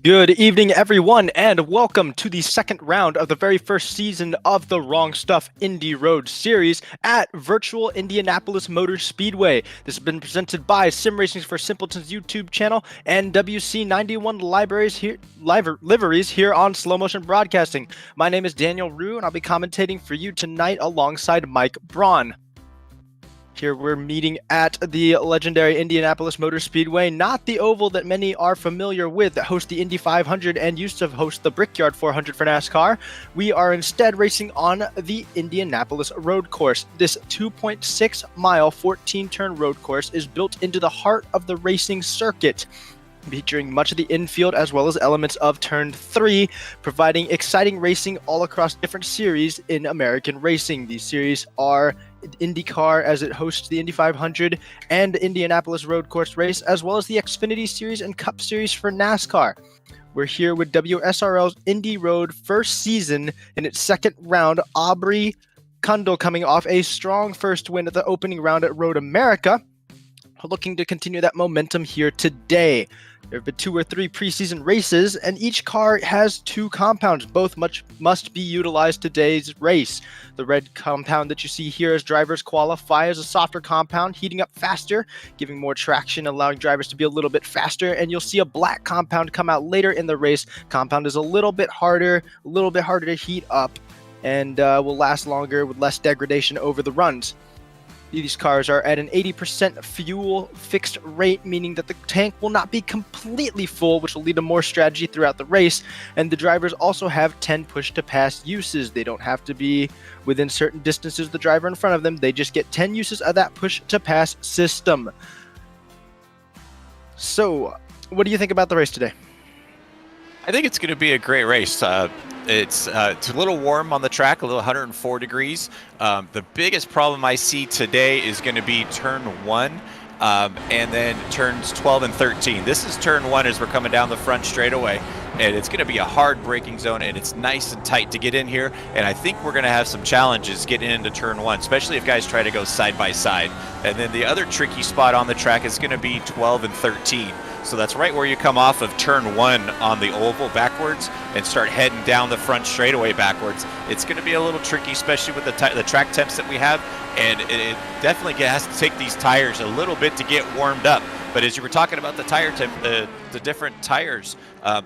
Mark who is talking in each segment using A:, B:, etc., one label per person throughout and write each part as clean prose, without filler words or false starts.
A: Good evening, everyone, and welcome to the second round of the very first season of the Wrong Stuff Indy Road Series at virtual Indianapolis Motor Speedway. This has been presented by Sim Racing for Simpletons YouTube channel and WC91 Liveries here on Slow Motion Broadcasting. My name is Daniel Rue, and I'll be commentating for you tonight alongside Mike Braun. Here we're meeting at the legendary Indianapolis Motor Speedway, not the oval that many are familiar with that hosts the Indy 500 and used to host the Brickyard 400 for NASCAR. We are instead racing on the Indianapolis road course. This 2.6 mile 14-turn road course is built into the heart of the racing circuit, featuring much of the infield as well as elements of Turn 3, providing exciting racing all across different series in American racing. These series are IndyCar, as it hosts the Indy 500 and Indianapolis road course race, as well as the Xfinity Series and Cup Series for NASCAR. We're here with WSRL's Indy Road first season in its second round. Aubrey Kundal coming off a strong first win at the opening round at Road America, looking to continue that momentum here today. There have been 2 or 3 preseason races, and each car has 2 compounds. Both must be utilized today's race. The red compound that you see here as drivers qualify as a softer compound, heating up faster, giving more traction, allowing drivers to be a little bit faster. And you'll see a black compound come out later in the race. Compound is a little bit harder to heat up, and will last longer with less degradation over the runs. These cars are at an 80% fuel fixed rate, meaning that the tank will not be completely full, which will lead to more strategy throughout the race. And the drivers also have 10 push-to-pass uses. They don't have to be within certain distances of the driver in front of them. They just get 10 uses of that push-to-pass system. So, what do you think about the race today?
B: I think it's going to be a great race. It's a little warm on the track, a little 104 degrees. The biggest problem I see today is going to be turn 1 and then turns 12 and 13. This is turn 1 as we're coming down the front straightaway. and it's going to be a hard braking zone, and it's nice and tight to get in here. And I think we're going to have some challenges getting into turn 1, especially if guys try to go side by side. And then the other tricky spot on the track is going to be 12 and 13. So that's right where you come off of turn 1 on the oval backwards and start heading down the front straightaway backwards. It's going to be a little tricky, especially with the track temps that we have, and it definitely has to take these tires a little bit to get warmed up. But as you were talking about the tire temp, the different tires,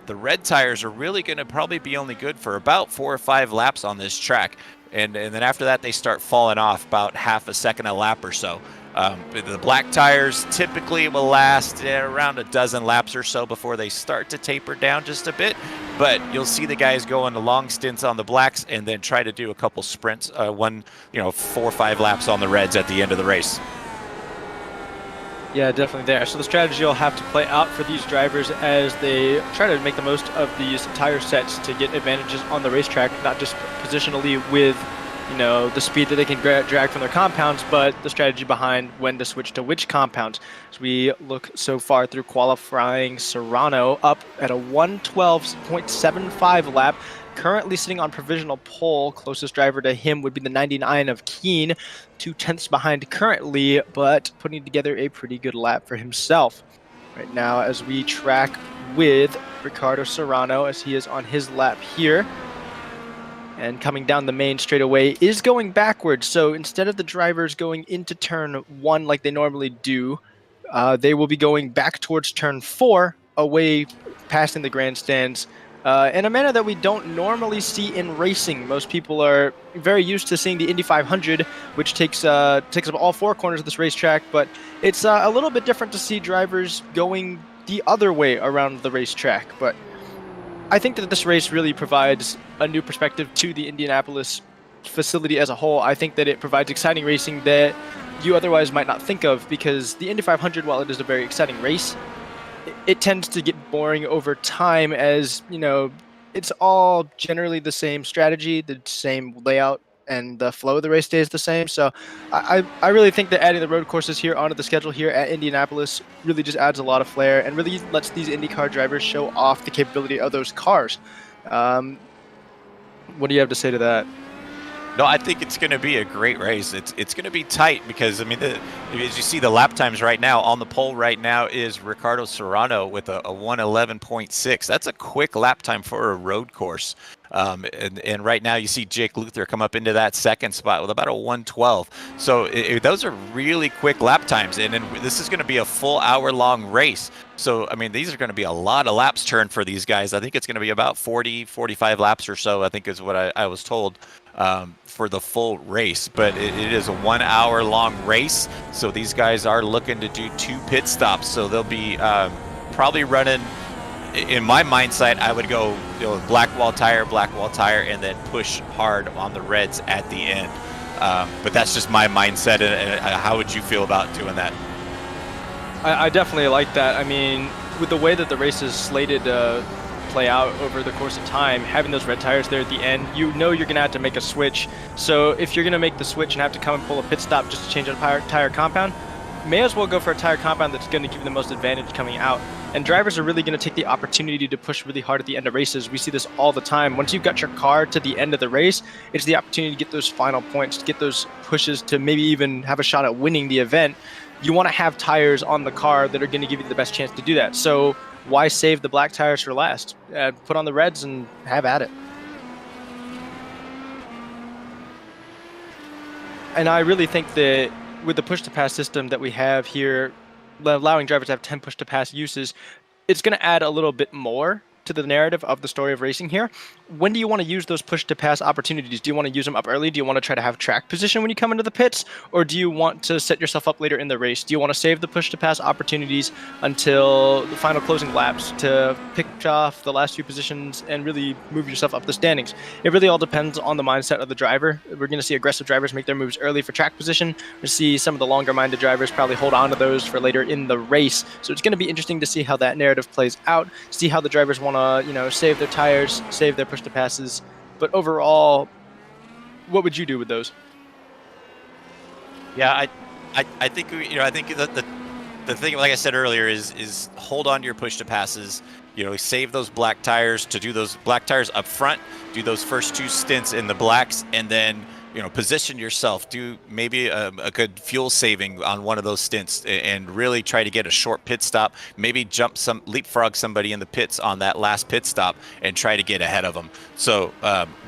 B: the red tires are really going to probably be only good for about 4 or 5 laps on this track. And then after that, they start falling off about half a second a lap or so. The black tires typically will last around a dozen laps or so before they start to taper down just a bit. But you'll see the guys go into long stints on the blacks and then try to do a couple sprints, 4 or 5 laps on the reds at the end of the race.
A: Yeah, definitely there. So the strategy will have to play out for these drivers as they try to make the most of these tire sets to get advantages on the racetrack, not just positionally with the speed that they can drag from their compounds, but the strategy behind when to switch to which compounds. As we look so far through qualifying, Serrano up at a 112.75 lap, currently sitting on provisional pole. Closest driver to him would be the 99 of Keen, 2/10 behind currently, but putting together a pretty good lap for himself. Right now, as we track with Ricardo Serrano, as he is on his lap here, and coming down the main straightaway is going backwards. So instead of the drivers going into turn 1 like they normally do, they will be going back towards turn 4, away passing the grandstands, in a manner that we don't normally see in racing. Most people are very used to seeing the Indy 500, which takes up all 4 corners of this racetrack, but it's a little bit different to see drivers going the other way around the racetrack. But I think that this race really provides a new perspective to the Indianapolis facility as a whole. I think that it provides exciting racing that you otherwise might not think of, because the Indy 500, while it is a very exciting race, it tends to get boring over time, as it's all generally the same strategy, the same layout, and the flow of the race stays the same. So I really think that adding the road courses here onto the schedule here at Indianapolis really just adds a lot of flair and really lets these IndyCar drivers show off the capability of those cars. What do you have to say to that?
B: No, I think it's going to be a great race. It's going to be tight because, as you see, the lap times right now on the pole right now is Ricardo Serrano with a 111.6. That's a quick lap time for a road course. And right now you see Jake Luther come up into that second spot with about a 112. So those are really quick lap times. And then this is going to be a full hour-long race. So, these are going to be a lot of laps turned for these guys. I think it's going to be about 40, 45 laps or so, I think is what I was told. For the full race, but it is a 1 hour long race, so these guys are looking to do 2 pit stops, so they'll be probably running, in my mindset, I would go black wall tire, and then push hard on the reds at the end, but that's just my mindset. And how would you feel about doing that?
A: I definitely like that. With the way that the race is slated play out over the course of time, having those red tires there at the end, you're going to have to make a switch. So if you're going to make the switch and have to come and pull a pit stop just to change a tire compound, may as well go for a tire compound that's going to give you the most advantage coming out. And drivers are really going to take the opportunity to push really hard at the end of races. We see this all the time. Once you've got your car to the end of the race, it's the opportunity to get those final points, to get those pushes, to maybe even have a shot at winning the event. You want to have tires on the car that are going to give you the best chance to do that. So why save the black tires for last? Put on the reds and have at it. And I really think that with the push-to-pass system that we have here, allowing drivers to have 10 push-to-pass uses, it's going to add a little bit more to the narrative of the story of racing here. When do you want to use those push-to-pass opportunities? Do you want to use them up early? Do you want to try to have track position when you come into the pits? Or do you want to set yourself up later in the race? Do you want to save the push-to-pass opportunities until the final closing laps to pick off the last few positions and really move yourself up the standings? It really all depends on the mindset of the driver. We're going to see aggressive drivers make their moves early for track position. We'll see some of the longer-minded drivers probably hold on to those for later in the race. So it's going to be interesting to see how that narrative plays out, see how the drivers want to, save their tires, save their push-to-passes. But overall, what would you do with those?
B: Yeah, I think I think that the thing, like I said earlier, is hold on to your push to passes. Save those black tires to do those black tires up front. Do those first two stints in the blacks, and then position yourself. Do maybe a good fuel saving on one of those stints, and really try to get a short pit stop. Maybe leapfrog somebody in the pits on that last pit stop, and try to get ahead of them. So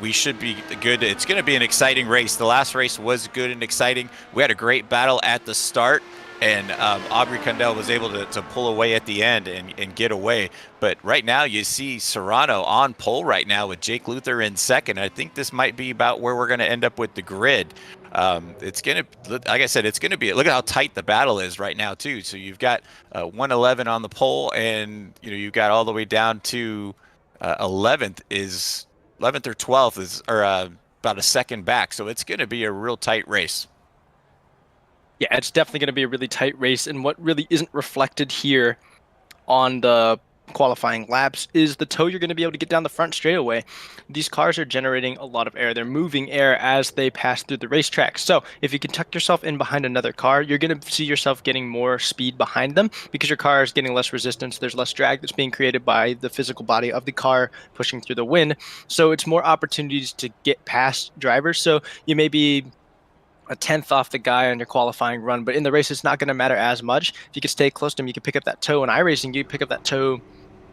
B: we should be good. It's going to be an exciting race. The last race was good and exciting. We had a great battle at the start. And Aubrey Cundell was able to pull away at the end and get away. But right now you see Serrano on pole right now with Jake Luther in second. I think this might be about where we're going to end up with the grid. It's going to, like I said, it's going to be, look at how tight the battle is right now too. So you've got 111 on the pole, and you've got all the way down to 11th or 12th is about a second back. So it's going to be a real tight race.
A: Yeah, it's definitely going to be a really tight race, and what really isn't reflected here on the qualifying laps is the tow you're going to be able to get down the front straightaway. These cars are generating a lot of air. They're moving air as they pass through the racetrack. So if you can tuck yourself in behind another car, you're going to see yourself getting more speed behind them because your car is getting less resistance. There's less drag that's being created by the physical body of the car pushing through the wind. So it's more opportunities to get past drivers. So you may be a 10th off the guy on your qualifying run, but in the race it's not going to matter as much. If you can stay close to him, you can pick up that tow. In iRacing, you pick up that tow.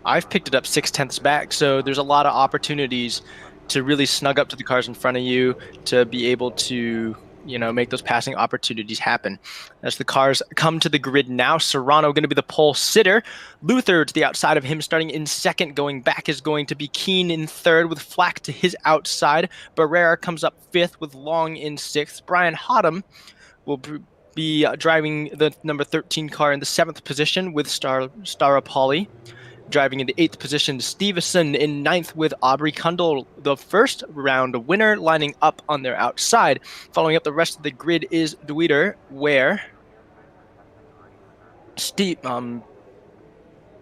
A: I've picked it up 6/10ths back, so there's a lot of opportunities to really snug up to the cars in front of you to be able to make those passing opportunities happen. As the cars come to the grid now, Serrano going to be the pole sitter. Luther to the outside of him, starting in second. Going back is going to be Keen in third with Flack to his outside. Barrera comes up fifth with Long in sixth. Brian Hotham will be driving the number 13 car in the 7th position with Staropoli. Driving in the 8th position, Stevenson in 9th with Aubrey Cundell, the first round winner, lining up on their outside. Following up the rest of the grid is Duiter, where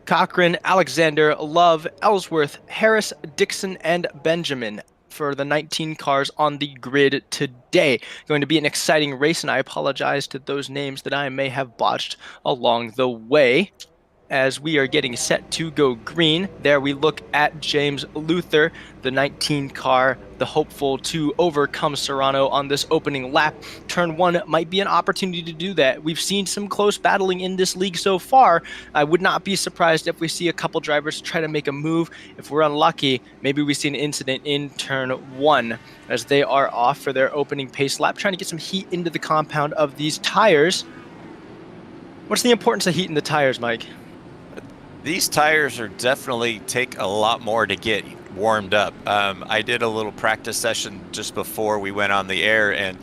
A: Cochran, Alexander, Love, Ellsworth, Harris, Dixon, and Benjamin for the 19 cars on the grid today. Going to be an exciting race, and I apologize to those names that I may have botched along the way. As we are getting set to go green, there we look at James Luther, the 19 car, the hopeful to overcome Serrano on this opening lap. Turn 1 might be an opportunity to do that. We've seen some close battling in this league so far. I would not be surprised if we see a couple drivers try to make a move. If we're unlucky, maybe we see an incident in turn 1 as they are off for their opening pace lap, trying to get some heat into the compound of these tires. What's the importance of heat in the tires, Mike?
B: These tires are definitely take a lot more to get warmed up. I did a little practice session just before we went on the air, and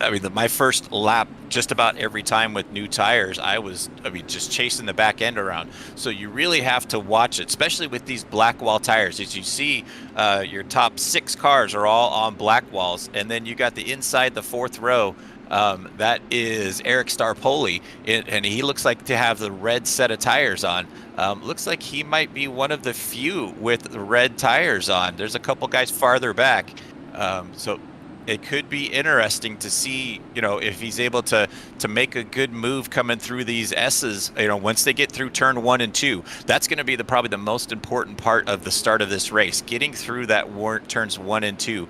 B: I mean my first lap, just about every time with new tires, I was just chasing the back end around. So you really have to watch it, especially with these black wall tires. As you see, your top 6 cars are all on black walls, and then you got the inside, the 4th row. That is Eric Starpoli, and he looks like to have the red set of tires on. Looks like he might be one of the few with the red tires on. There's a couple guys farther back, so it could be interesting to see, if he's able to make a good move coming through these S's, once they get through turn 1 and 2. That's going to be probably the most important part of the start of this race, getting through that turns 1 and 2.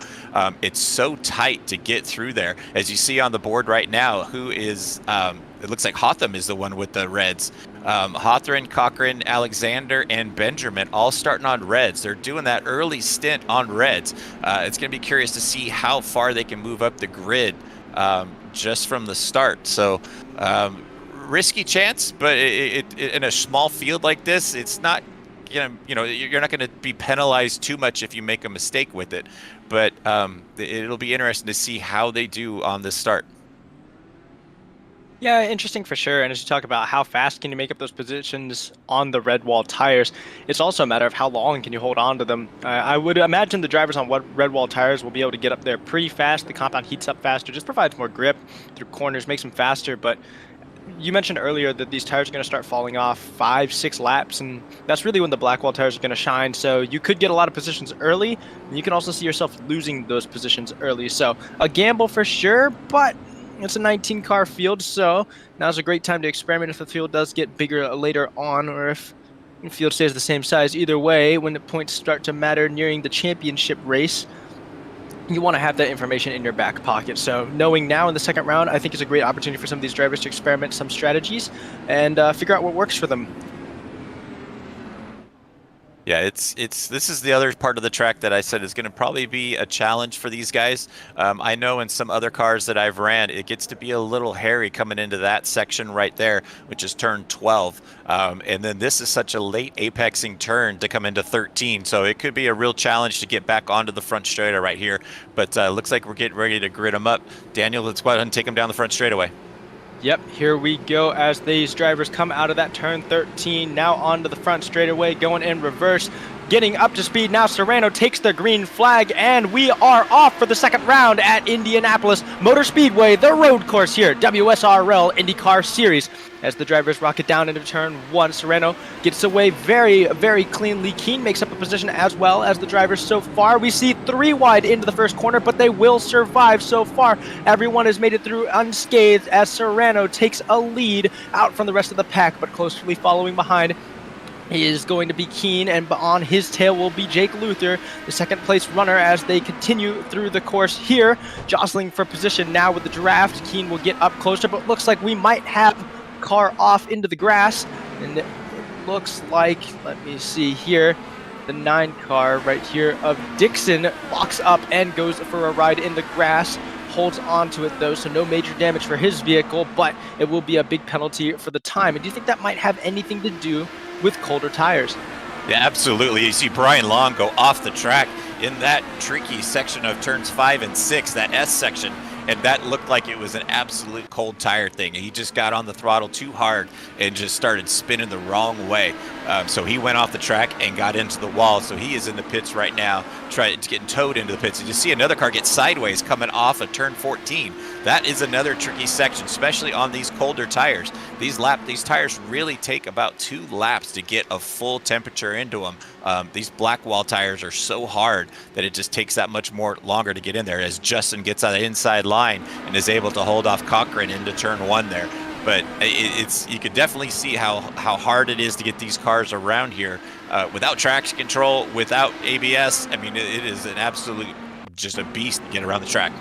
B: It's so tight to get through there. As you see on the board right now, who is, it looks like Hotham is the one with the reds. Hawthorne, Cochran, Alexander, and Benjamin all starting on reds. They're doing that early stint on reds. It's going to be curious to see how far they can move up the grid just from the start. So risky chance, but in a small field like this, it's not, you're not going to be penalized too much if you make a mistake with it. But it'll be interesting to see how they do on this start.
A: Yeah, interesting for sure. And as you talk about how fast can you make up those positions on the red wall tires, it's also a matter of how long can you hold on to them. I would imagine the drivers on red wall tires will be able to get up there pretty fast. The compound heats up faster, just provides more grip through corners, makes them faster. But you mentioned earlier that these tires are going to start falling off 5-6 laps, and that's really when the black wall tires are going to shine. So you could get a lot of positions early, and you can also see yourself losing those positions early. So a gamble for sure, but It's a 19 car field, so now's a great time to experiment if the field does get bigger later on, or if the field stays the same size. Either way, when the points start to matter nearing the championship race, you want to have that information in your back pocket. So knowing now in the second round, I think is a great opportunity for some of these drivers to experiment some strategies and figure out what works for them.
B: Yeah, this is the other part of the track that I said is going to probably be a challenge for these guys. I know in some other cars that I've ran, it gets to be a little hairy coming into that section right there, which is turn 12. And then this is such a late apexing turn to come into 13, so it could be a real challenge to get back onto the front straightaway right here. But looks like we're getting ready to grid them up. Daniel, let's go ahead and take them down the front straightaway.
A: Yep, here we go as these drivers come out of that turn 13, now onto the front straightaway, going in reverse, getting up to speed. Now Serrano takes the green flag, and we are off for the second round at Indianapolis Motor Speedway, the road course here, WSRL IndyCar Series. As the drivers rocket down into turn 1, Serrano gets away very, very cleanly. Keen makes up a position as well as the drivers so far. We see 3 wide into the first corner, but they will survive so far. Everyone has made it through unscathed as Serrano takes a lead out from the rest of the pack, but closely following behind is going to be Keen, and on his tail will be Jake Luther, the second place runner, as they continue through the course here. Jostling for position now with the draft. Keen will get up closer, but looks like we might have car off into the grass, and it looks like, let me see here, the 9 car right here of Dixon locks up and goes for a ride in the grass. Holds on to it though, so no major damage for his vehicle, but it will be a big penalty for the time. And do you think that might have anything to do with colder tires?
B: Yeah, absolutely. You see Brian Long go off the track in that tricky section of turns 5 and 6, that S section, and that looked like it was an absolute cold tire thing. He just got on the throttle too hard and just started spinning the wrong way. So he went off the track and got into the wall. So he is in the pits right now, getting towed into the pits. And you see another car get sideways coming off of turn 14. That is another tricky section, especially on these colder tires. These tires really take about 2 laps to get a full temperature into them. These black wall tires are so hard that it just takes that much more longer to get in there, as Justin gets on the inside line and is able to hold off Cochran into turn 1 there. But you could definitely see how hard it is to get these cars around here without traction control, without ABS. I mean, it is an absolute, just a beast to get around the track.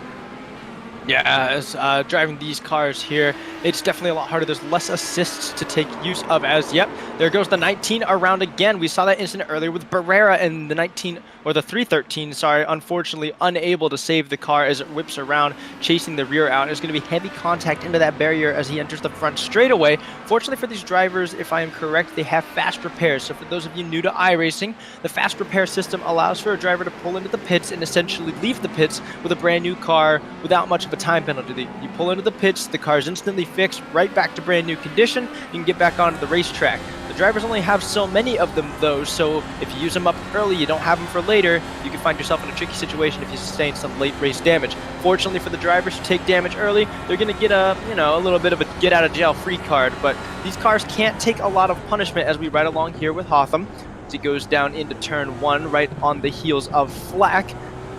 A: Yeah, as driving these cars here, it's definitely a lot harder. There's less assists to take use of, as, yep, there goes the 19 around again. We saw that incident earlier with Barrera and the 19, or the 313, sorry, unfortunately unable to save the car as it whips around, chasing the rear out. There's going to be heavy contact into that barrier as he enters the front straightaway. Fortunately for these drivers, if I am correct, they have fast repairs. So for those of you new to iRacing, the fast repair system allows for a driver to pull into the pits and essentially leave the pits with a brand new car without much of a time penalty. You pull into the pits, the car is instantly fixed, right back to brand new condition. You can get back onto the racetrack. The drivers only have so many of them though, so if you use them up early, you don't have them for later, you can find yourself in a tricky situation if you sustain some late race damage. Fortunately for the drivers who take damage early, they're going to get a little bit of a get out of jail free card, but these cars can't take a lot of punishment as we ride along here with Hotham. As he goes down into turn 1 right on the heels of Flack.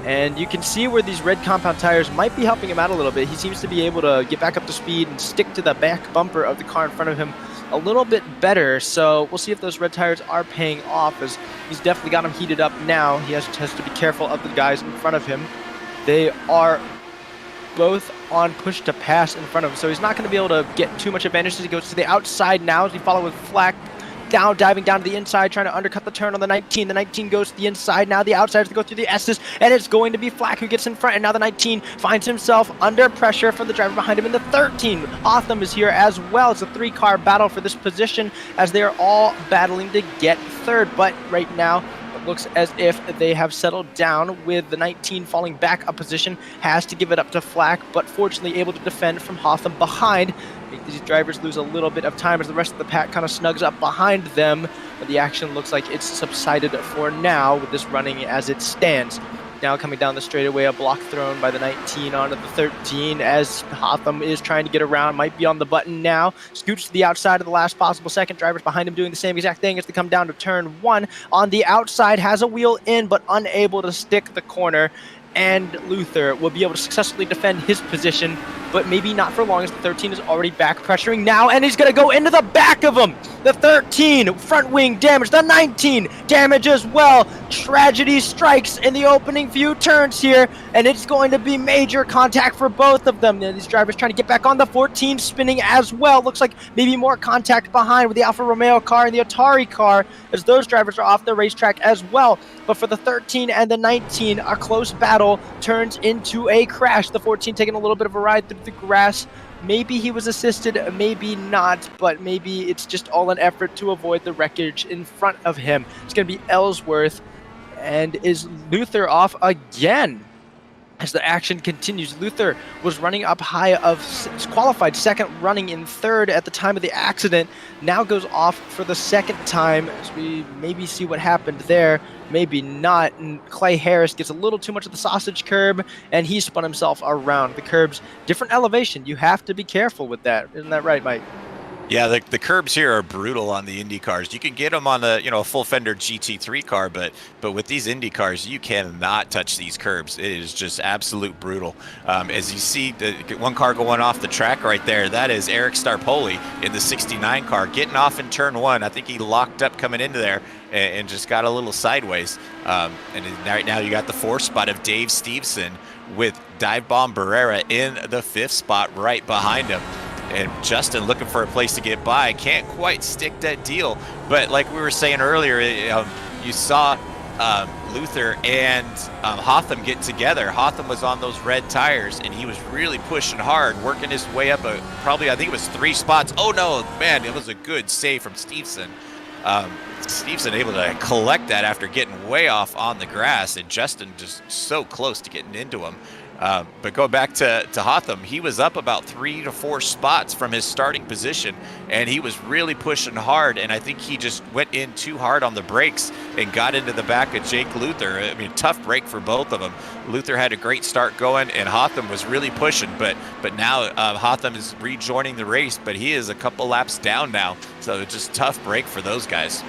A: And you can see where these red compound tires might be helping him out a little bit. He seems to be able to get back up to speed and stick to the back bumper of the car in front of him a little bit better. So we'll see if those red tires are paying off, as he's definitely got them heated up now. He has to be careful of the guys in front of him. They are both on push to pass in front of him, so he's not going to be able to get too much advantage as he goes to the outside now as we follow with Flack. Diving down to the inside, trying to undercut the turn on the 19. The 19 goes to the inside. Now the outsiders to go through the S's, and it's going to be Flack who gets in front. And now the 19 finds himself under pressure from the driver behind him in the 13. Otham is here as well. It's a 3-car battle for this position as they are all battling to get third. But right now, it looks as if they have settled down, with the 19 falling back a position, has to give it up to Flack, but fortunately able to defend from Hotham behind. Make these drivers lose a little bit of time as the rest of the pack kind of snugs up behind them, but the action looks like it's subsided for now with this running as it stands. Now coming down the straightaway, a block thrown by the 19 onto the 13 as Hotham is trying to get around, might be on the button now, scoots to the outside of the last possible second. Drivers behind him doing the same exact thing as they come down to turn 1. On the outside, has a wheel in, but unable to stick the corner. and Luther will be able to successfully defend his position, but maybe not for long as the 13 is already back pressuring now, and he's going to go into the back of him. The 13, front wing damage. The 19, damage as well. Tragedy strikes in the opening few turns here, and it's going to be major contact for both of them. These drivers trying to get back on. The 14 spinning as well. Looks like maybe more contact behind with the Alfa Romeo car and the Atari car, as those drivers are off the racetrack as well. But for the 13 and the 19, a close battle turns into a crash. The 14 taking a little bit of a ride through the grass. Maybe he was assisted, maybe not, but maybe it's just all an effort to avoid the wreckage in front of him. It's going to be Ellsworth, and is Luther off again? As the action continues, Luther was running up high qualified second, running in third at the time of the accident. Now goes off for the second time, as we maybe see what happened there, maybe not. And Clay Harris gets a little too much of the sausage curb, and he spun himself around. The curb's different elevation. You have to be careful with that. Isn't that right, Mike?
B: Yeah, the curbs here are brutal on the Indy cars. You can get them on a full fender GT3 car, but with these Indy cars, you cannot touch these curbs. It is just absolute brutal. As you see, the one car going off the track right there, that is Eric Starpoli in the 69 car getting off in turn one. I think he locked up coming into there and just got a little sideways. And right now you got the 4th spot of Dave Stevenson with Dive Bomb Barrera in the 5th spot right behind him. And Justin looking for a place to get by, can't quite stick that deal. But like we were saying earlier, you saw Luther and Hotham get together. Hotham was on those red tires, and he was really pushing hard, working his way up probably, I think it was 3 spots. Oh no, man, it was a good save from Stevenson. Stevenson able to collect that after getting way off on the grass, and Justin just so close to getting into him. But go back to Hotham, he was up about 3 to 4 spots from his starting position, and he was really pushing hard, and I think he just went in too hard on the brakes and got into the back of Jake Luther. I mean, tough break for both of them. Luther had a great start going, and Hotham was really pushing, but now Hotham is rejoining the race, but he is a couple laps down now, so it's just tough break for those guys.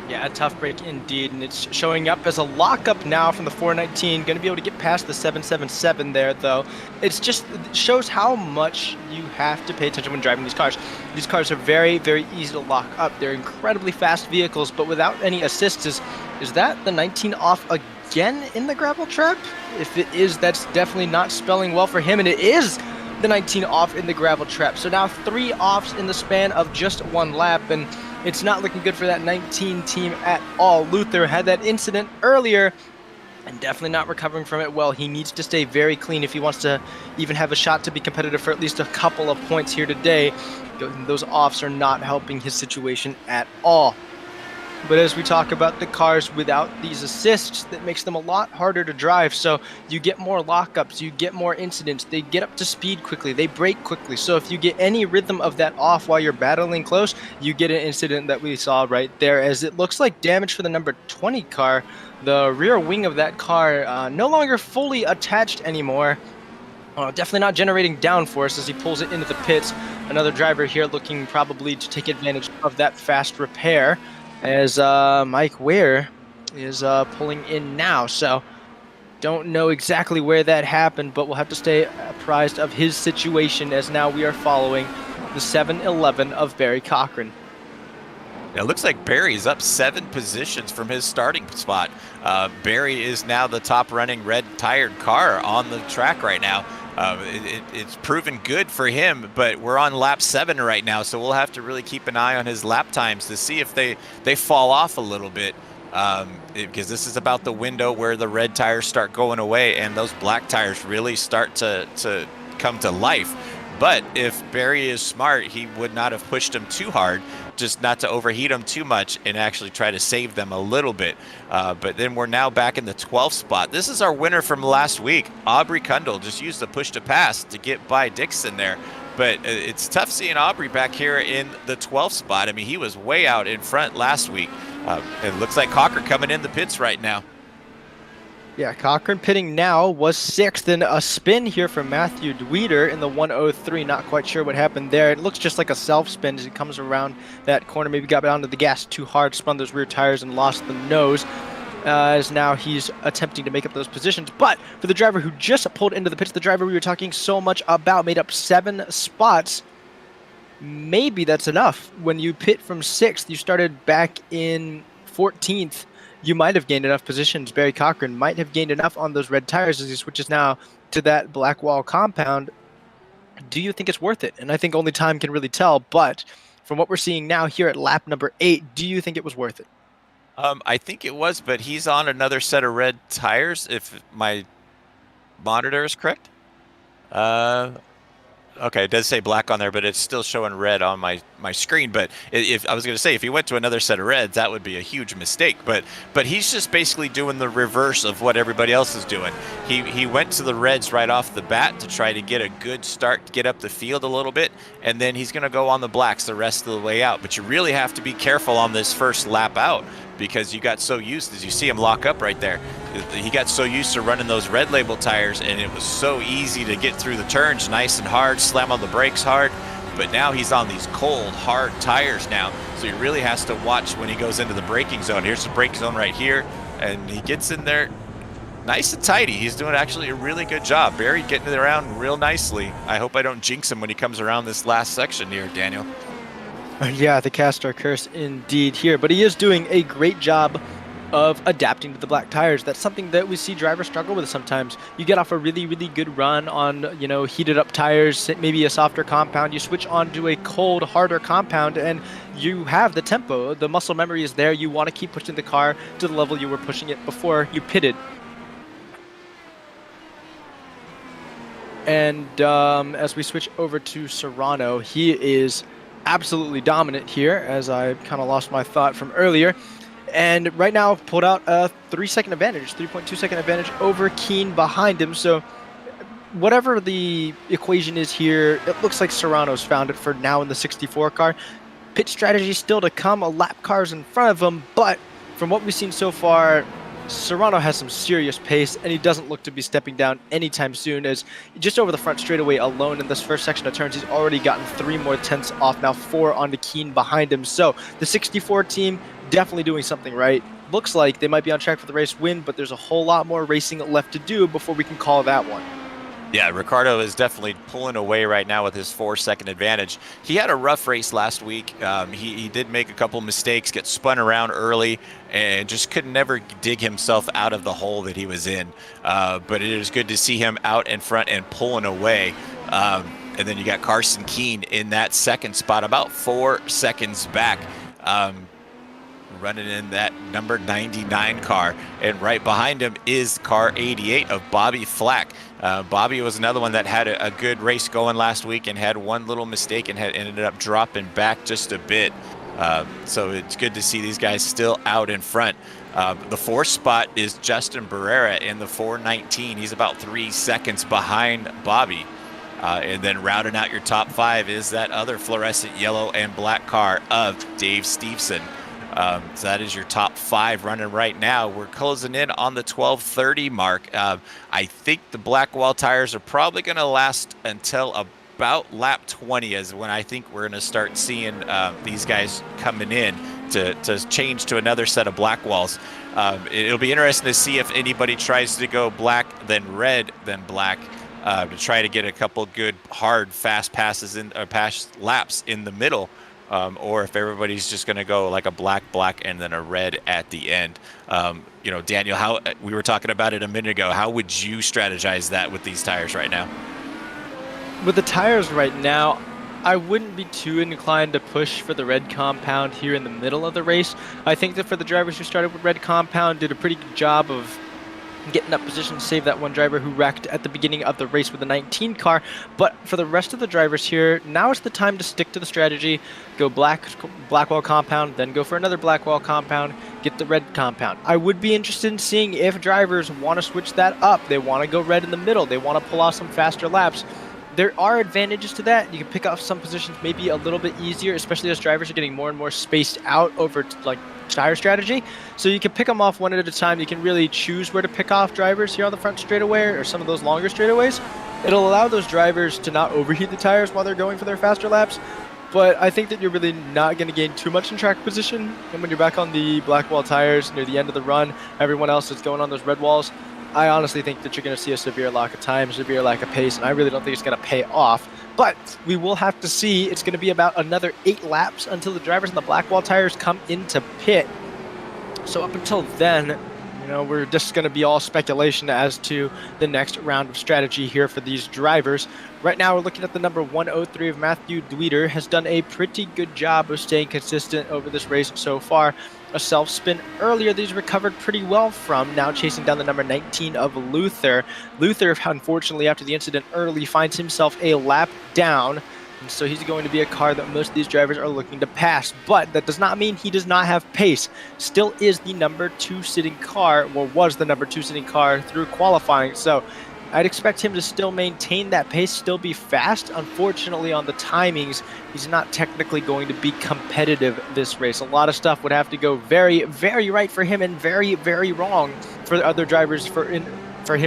A: Yeah, a tough break indeed, and it's showing up as a lockup now from the 419. Going to be able to get past the 777 there, though. It shows how much you have to pay attention when driving these cars. These cars are very, very easy to lock up. They're incredibly fast vehicles, but without any assists. Is that the 19 off again in the gravel trap? If it is, that's definitely not spelling well for him, and it is the 19 off in the gravel trap. So now 3 offs in the span of just 1 lap, and it's not looking good for that 19 team at all. Luther had that incident earlier and definitely not recovering from it well. He needs to stay very clean if he wants to even have a shot to be competitive for at least a couple of points here today. Those offs are not helping his situation at all. But as we talk about the cars without these assists, that makes them a lot harder to drive. So you get more lockups, you get more incidents, they get up to speed quickly, they brake quickly. So if you get any rhythm of that off while you're battling close, you get an incident that we saw right there, as it looks like damage for the number 20 car. The rear wing of that car no longer fully attached anymore. Definitely not generating downforce as he pulls it into the pits. Another driver here looking probably to take advantage of that fast repair, as Mike Ware is pulling in now. So don't know exactly where that happened, but we'll have to stay apprised of his situation, as now we are following the 7-11 of Barry Cochran.
B: It looks like Barry's up 7 positions from his starting spot. Barry is now the top running red tired car on the track right now. It's proven good for him, but we're on lap 7 right now, so we'll have to really keep an eye on his lap times to see if they fall off a little bit, because this is about the window where the red tires start going away and those black tires really start to come to life. But if Barry is smart, he would not have pushed them too hard, just not to overheat them too much and actually try to save them a little bit. But then we're now back in the 12th spot. This is our winner from last week. Aubrey Kundle just used the push to pass to get by Dixon there. But it's tough seeing Aubrey back here in the 12th spot. I mean, he was way out in front last week. It looks like Cochran coming in the pits right now.
A: Yeah, Cochran pitting now was 6th, and a spin here from Matthew Dweeder in the 103. Not quite sure what happened there. It looks just like a self-spin as he comes around that corner. Maybe got onto the gas too hard, spun those rear tires and lost the nose. as now he's attempting to make up those positions. But for the driver who just pulled into the pits, the driver we were talking so much about made up 7 spots. Maybe that's enough. When you pit from 6th, you started back in 14th. You might have gained enough positions. Barry Cochran might have gained enough on those red tires as he switches now to that black wall compound. Do you think it's worth it? And I think only time can really tell. But from what we're seeing now here at lap number 8, do you think it was worth it?
B: I think it was, but he's on another set of red tires, if my monitor is correct. Okay, it does say black on there, but it's still showing red on my screen. But if I was going to say, if he went to another set of reds, that would be a huge mistake. But he's just basically doing the reverse of what everybody else is doing. He went to the reds right off the bat to try to get a good start, get up the field a little bit, and then he's going to go on the blacks the rest of the way out. But you really have to be careful on this first lap out, because you got so used, as you see him lock up right there, he got so used to running those red label tires, and it was so easy to get through the turns nice and hard, slam on the brakes hard. But now he's on these cold, hard tires now, so he really has to watch when he goes into the braking zone. Here's the brake zone right here, and he gets in there nice and tidy. He's doing actually a really good job. Barry getting it around real nicely. I hope I don't jinx him when he comes around this last section here, Daniel.
A: Yeah, the cast our curse indeed here, but he is doing a great job of adapting to the black tires. That's something that we see drivers struggle with sometimes. You get off a really, really good run on, heated up tires, maybe a softer compound. You switch on to a cold, harder compound, and you have the tempo. The muscle memory is there. You want to keep pushing the car to the level you were pushing it before you pitted. And as we switch over to Serrano, he is absolutely dominant here, as I kind of lost my thought from earlier. And right now pulled out a 3-second advantage, 3.2-second advantage over Keen behind him. So whatever the equation is here, it looks like Serrano's found it for now in the 64 car. Pit strategy still to come, a lap car's in front of him, but from what we've seen so far, Serrano has some serious pace, and he doesn't look to be stepping down anytime soon, as just over the front straightaway alone in this first section of turns, he's already gotten 3 more tenths off, now 4 on the Keen behind him. So the 64 team definitely doing something right. Looks like they might be on track for the race win, but there's a whole lot more racing left to do before we can call that one.
B: Yeah, Ricardo is definitely pulling away right now with his 4-second advantage. He had a rough race last week. He did make a couple mistakes, get spun around early, and just could never dig himself out of the hole that he was in. But it is good to see him out in front and pulling away. And then you got Carson Keen in that second spot, about 4 seconds back. Running in that number 99 car, and right behind him is car 88 of Bobby Flack. Bobby was another one that had a good race going last week and had one little mistake and had ended up dropping back just a bit. So it's good to see these guys still out in front. The 4th spot is Justin Barrera in the 419. He's about 3 seconds behind Bobby. And then rounding out your top 5 is that other fluorescent yellow and black car of Dave Steveson. So that is your top 5 running right now. We're closing in on the 12:30 mark. I think the black wall tires are probably going to last until about lap 20 is when I think we're going to start seeing these guys coming in to change to another set of black walls. It'll be interesting to see if anybody tries to go black, then red, then black, to try to get a couple good, hard, fast passes in, or pass laps in the middle. Or if everybody's just going to go like a black, and then a red at the end. Daniel, how we were talking about it a minute ago, how would you strategize that with these tires right now?
A: With the tires right now, I wouldn't be too inclined to push for the red compound here in the middle of the race. I think that for the drivers who started with red compound, did a pretty good job of getting up position to save that one driver who wrecked at the beginning of the race with the 19 car. But for the rest of the drivers here, now is the time to stick to the strategy. Go black wall compound, then go for another black wall compound, get the red compound. I would be interested in seeing if drivers want to switch that up. They want to go red in the middle. They want to pull off some faster laps. There are advantages to that. You can pick off some positions maybe a little bit easier, especially as drivers are getting more and more spaced out over like tire strategy. So you can pick them off one at a time. You can really choose where to pick off drivers here on the front straightaway or some of those longer straightaways. It'll allow those drivers to not overheat the tires while they're going for their faster laps. but I think that you're really not going to gain too much in track position. And when you're back on the black wall tires near the end of the run, everyone else is going on those red walls. I honestly think that you're going to see a severe lack of time, severe lack of pace, and I really don't think it's going to pay off. But we will have to see. It's going to be about another 8 laps until the drivers on the black wall tires come into pit. So up until then, we're just going to be all speculation as to the next round of strategy here for these drivers. Right now, we're looking at the number 103 of Matthew Dweeter. Has done a pretty good job of staying consistent over this race so far. A self-spin earlier that he's recovered pretty well from, now chasing down the number 19 of Luther. Luther, unfortunately, after the incident early, finds himself a lap down. And so he's going to be a car that most of these drivers are looking to pass. But that does not mean he does not have pace. Still is the number 2 sitting car, or was the number 2 sitting car through qualifying. So I'd expect him to still maintain that pace, still be fast. Unfortunately, on the timings, he's not technically going to be competitive this race. A lot of stuff would have to go very, very right for him and very, very wrong for the other drivers for him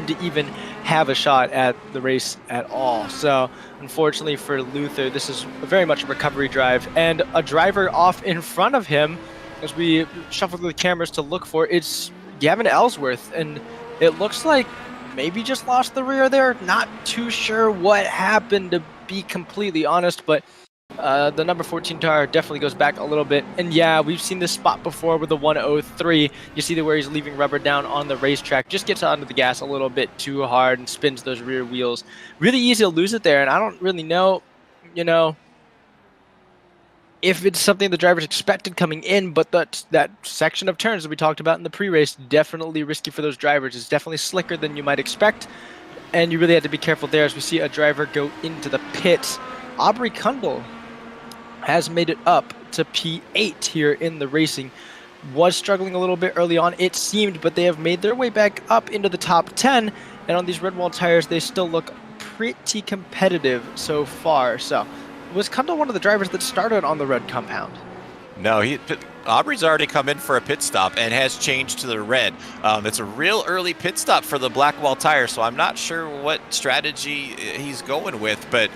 A: to even have a shot at the race at all. So unfortunately for Luther, this is very much a recovery drive, and a driver off in front of him, as we shuffle through the cameras to look for, it's Gavin Ellsworth, and it looks like maybe just lost the rear there. Not too sure what happened, to be completely honest, but the number 14 tire definitely goes back a little bit. And yeah, we've seen this spot before with the 103. You see where he's leaving rubber down on the racetrack, just gets onto the gas a little bit too hard and spins those rear wheels. Really easy to lose it there, and I don't really know, if it's something the drivers expected coming in, but that section of turns that we talked about in the pre-race, definitely risky for those drivers. It's definitely slicker than you might expect, and you really have to be careful there as we see a driver go into the pits. Aubrey Kundle has made it up to P8 here in the racing. Was struggling a little bit early on, it seemed, but they have made their way back up into the top 10, and on these red wall tires, they still look pretty competitive so far. So was Kundle one of the drivers that started on the red compound?
B: No, Aubrey's already come in for a pit stop and has changed to the red. It's a real early pit stop for the black wall tire, so I'm not sure what strategy he's going with, but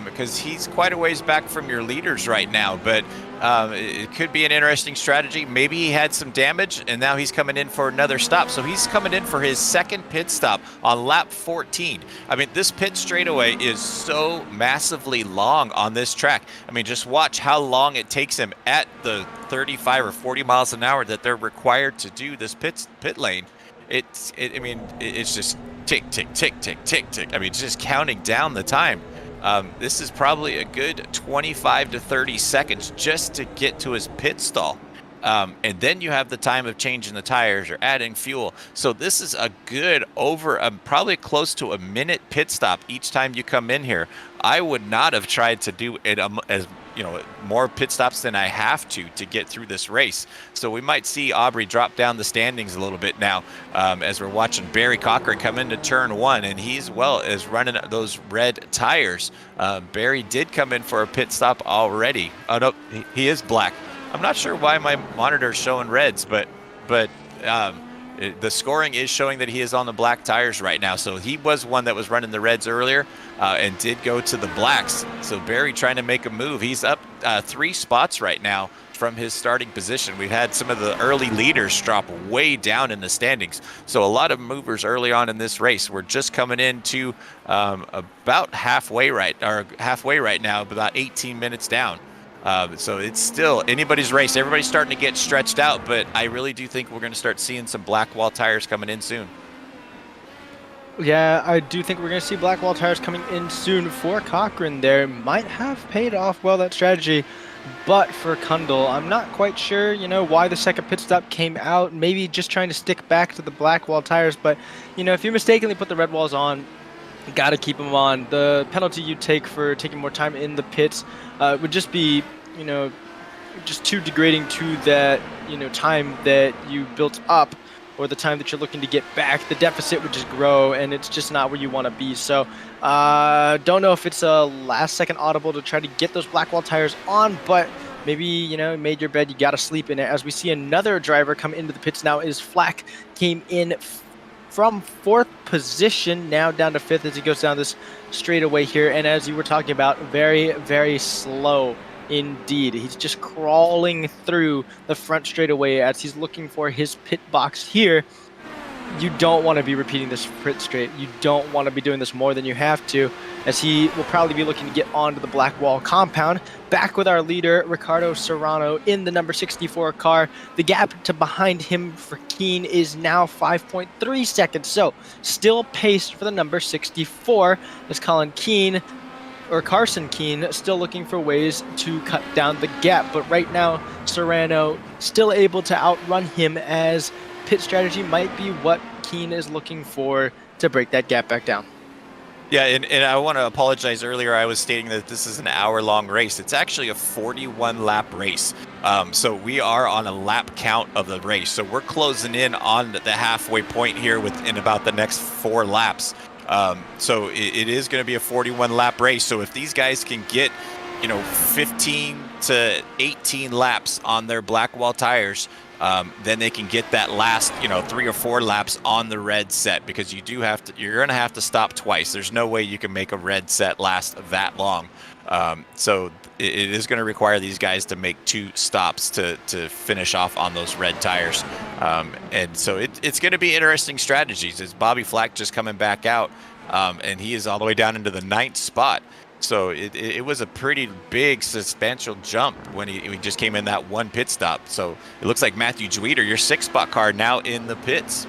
B: because he's quite a ways back from your leaders right now, but it could be an interesting strategy. Maybe he had some damage and now he's coming in for another stop. So he's coming in for his second pit stop on lap 14. I mean, this pit straightaway is so massively long on this track. I mean, just watch how long it takes him at the 35 or 40 miles an hour that they're required to do this pit lane. It's just tick, tick, tick, tick, tick, tick. I mean, it's just counting down the time. This is probably a good 25 to 30 seconds just to get to his pit stall. And then you have the time of changing the tires or adding fuel. So this is a good probably close to a minute pit stop each time you come in here. I would not have tried to do it as more pit stops than I have to get through this race. So we might see Aubrey drop down the standings a little bit now as we're watching Barry Cochran come into turn 1, and he's running those red tires. Barry did come in for a pit stop already. Oh no, he is black. I'm not sure why my monitor is showing reds, but the scoring is showing that he is on the black tires right now. So he was one that was running the reds earlier and did go to the blacks. So Barry trying to make a move. He's up 3 spots right now from his starting position. We've had some of the early leaders drop way down in the standings. So a lot of movers early on in this race. We're just coming into about halfway right now, about 18 minutes down. So it's still anybody's race. Everybody's starting to get stretched out, but I really do think we're going to start seeing some black wall tires coming in soon.
A: Yeah, I do think we're going to see black wall tires coming in soon for Cochran there. Might have paid off well, that strategy. But for Kundle, I'm not quite sure, why the second pit stop came out. Maybe just trying to stick back to the black wall tires. But, if you mistakenly put the red walls on, you got to keep them on. The penalty you take for taking more time in the pits would just be, just too degrading to that, time that you built up, or the time that you're looking to get back. The deficit would just grow, and it's just not where you want to be. So don't know if it's a last second audible to try to get those black wall tires on, but maybe, made your bed, you got to sleep in it. As we see another driver come into the pits now is Flack, came in from 4th position, now down to 5th as he goes down this straightaway here. And as you were talking about, very, very slow Indeed, he's just crawling through the front straightaway as he's looking for his pit box here. You don't want to be repeating this pit straight. You don't want to be doing this more than you have to, as he will probably be looking to get onto the black wall compound. Back with our leader, Ricardo Serrano, in the number 64 car. The gap to behind him for Keen is now 5.3 seconds, so still paced for the number 64, as Carson Keen still looking for ways to cut down the gap. But right now, Serrano still able to outrun him, as pit strategy might be what Keen is looking for to break that gap back down.
B: Yeah, and I want to apologize. Earlier I was stating that this is an hour-long race. It's actually a 41-lap race. So we are on a lap count of the race. So we're closing in on the halfway point here within about the next 4 laps. So it is going to be a 41-lap race. So if these guys can get, 15 to 18 laps on their black wall tires, then they can get that last, 3 or 4 laps on the red set, because you're going to have to stop twice. There's no way you can make a red set last that long. So it is going to require these guys to make 2 stops to finish off on those red tires. And so it's going to be interesting strategies. It's Bobby Flack just coming back out, and he is all the way down into the 9th spot. So it was a pretty big, substantial jump when he just came in that one pit stop. So it looks like Matthew Dweeter, your 6th-spot car, now in the pits.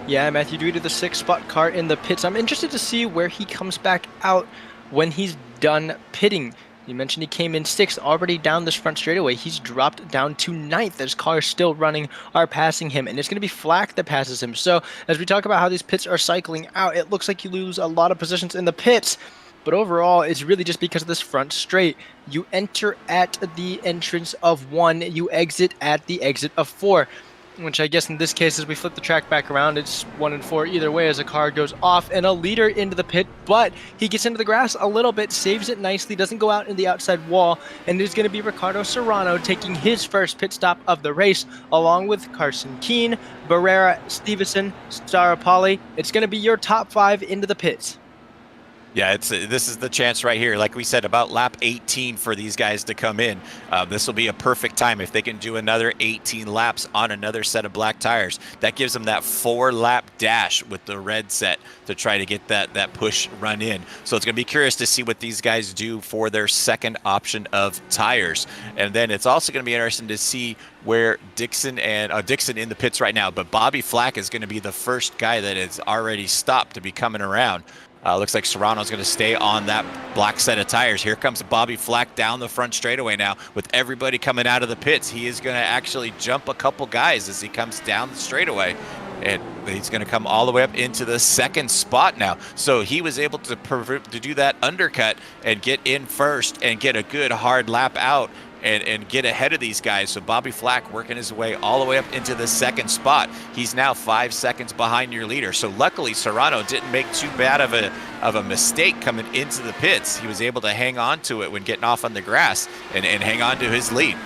A: Yeah, Matthew Dweeter, the 6th-spot car in the pits. I'm interested to see where he comes back out when he's done pitting. You mentioned he came in 6th, already down this front straightaway. He's dropped down to 9th as cars still running are passing him, and it's going to be Flack that passes him. So as we talk about how these pits are cycling out, it looks like you lose a lot of positions in the pits. But overall, it's really just because of this front straight. You enter at the entrance of 1, you exit at the exit of 4. Which I guess in this case, as we flip the track back around, it's 1 and 4 either way as a car goes off and a leader into the pit. But he gets into the grass a little bit, saves it nicely, doesn't go out in the outside wall. And it is going to be Ricardo Serrano taking his first pit stop of the race, along with Carson Keen, Barrera, Stevenson, Staropoli. It's going to be your top 5 into the pits.
B: Yeah, this is the chance right here. Like we said, about lap 18 for these guys to come in. This will be a perfect time if they can do another 18 laps on another set of black tires. That gives them that 4-lap dash with the red set to try to get that push run in. So it's going to be curious to see what these guys do for their second option of tires. And then it's also going to be interesting to see where Dixon in the pits right now. But Bobby Flack is going to be the first guy that is already stopped to be coming around. Looks like Serrano's going to stay on that black set of tires. Here comes Bobby Flack down the front straightaway now with everybody coming out of the pits. He is going to actually jump a couple guys as he comes down the straightaway. And he's going to come all the way up into the 2nd spot now. So he was able to do that undercut and get in first and get a good hard lap out and get ahead of these guys. So Bobby Flack working his way all the way up into the 2nd spot. He's now 5 seconds behind your leader. So luckily Serrano didn't make too bad of a mistake coming into the pits. He was able to hang on to it when getting off on the grass and hang on to his lead.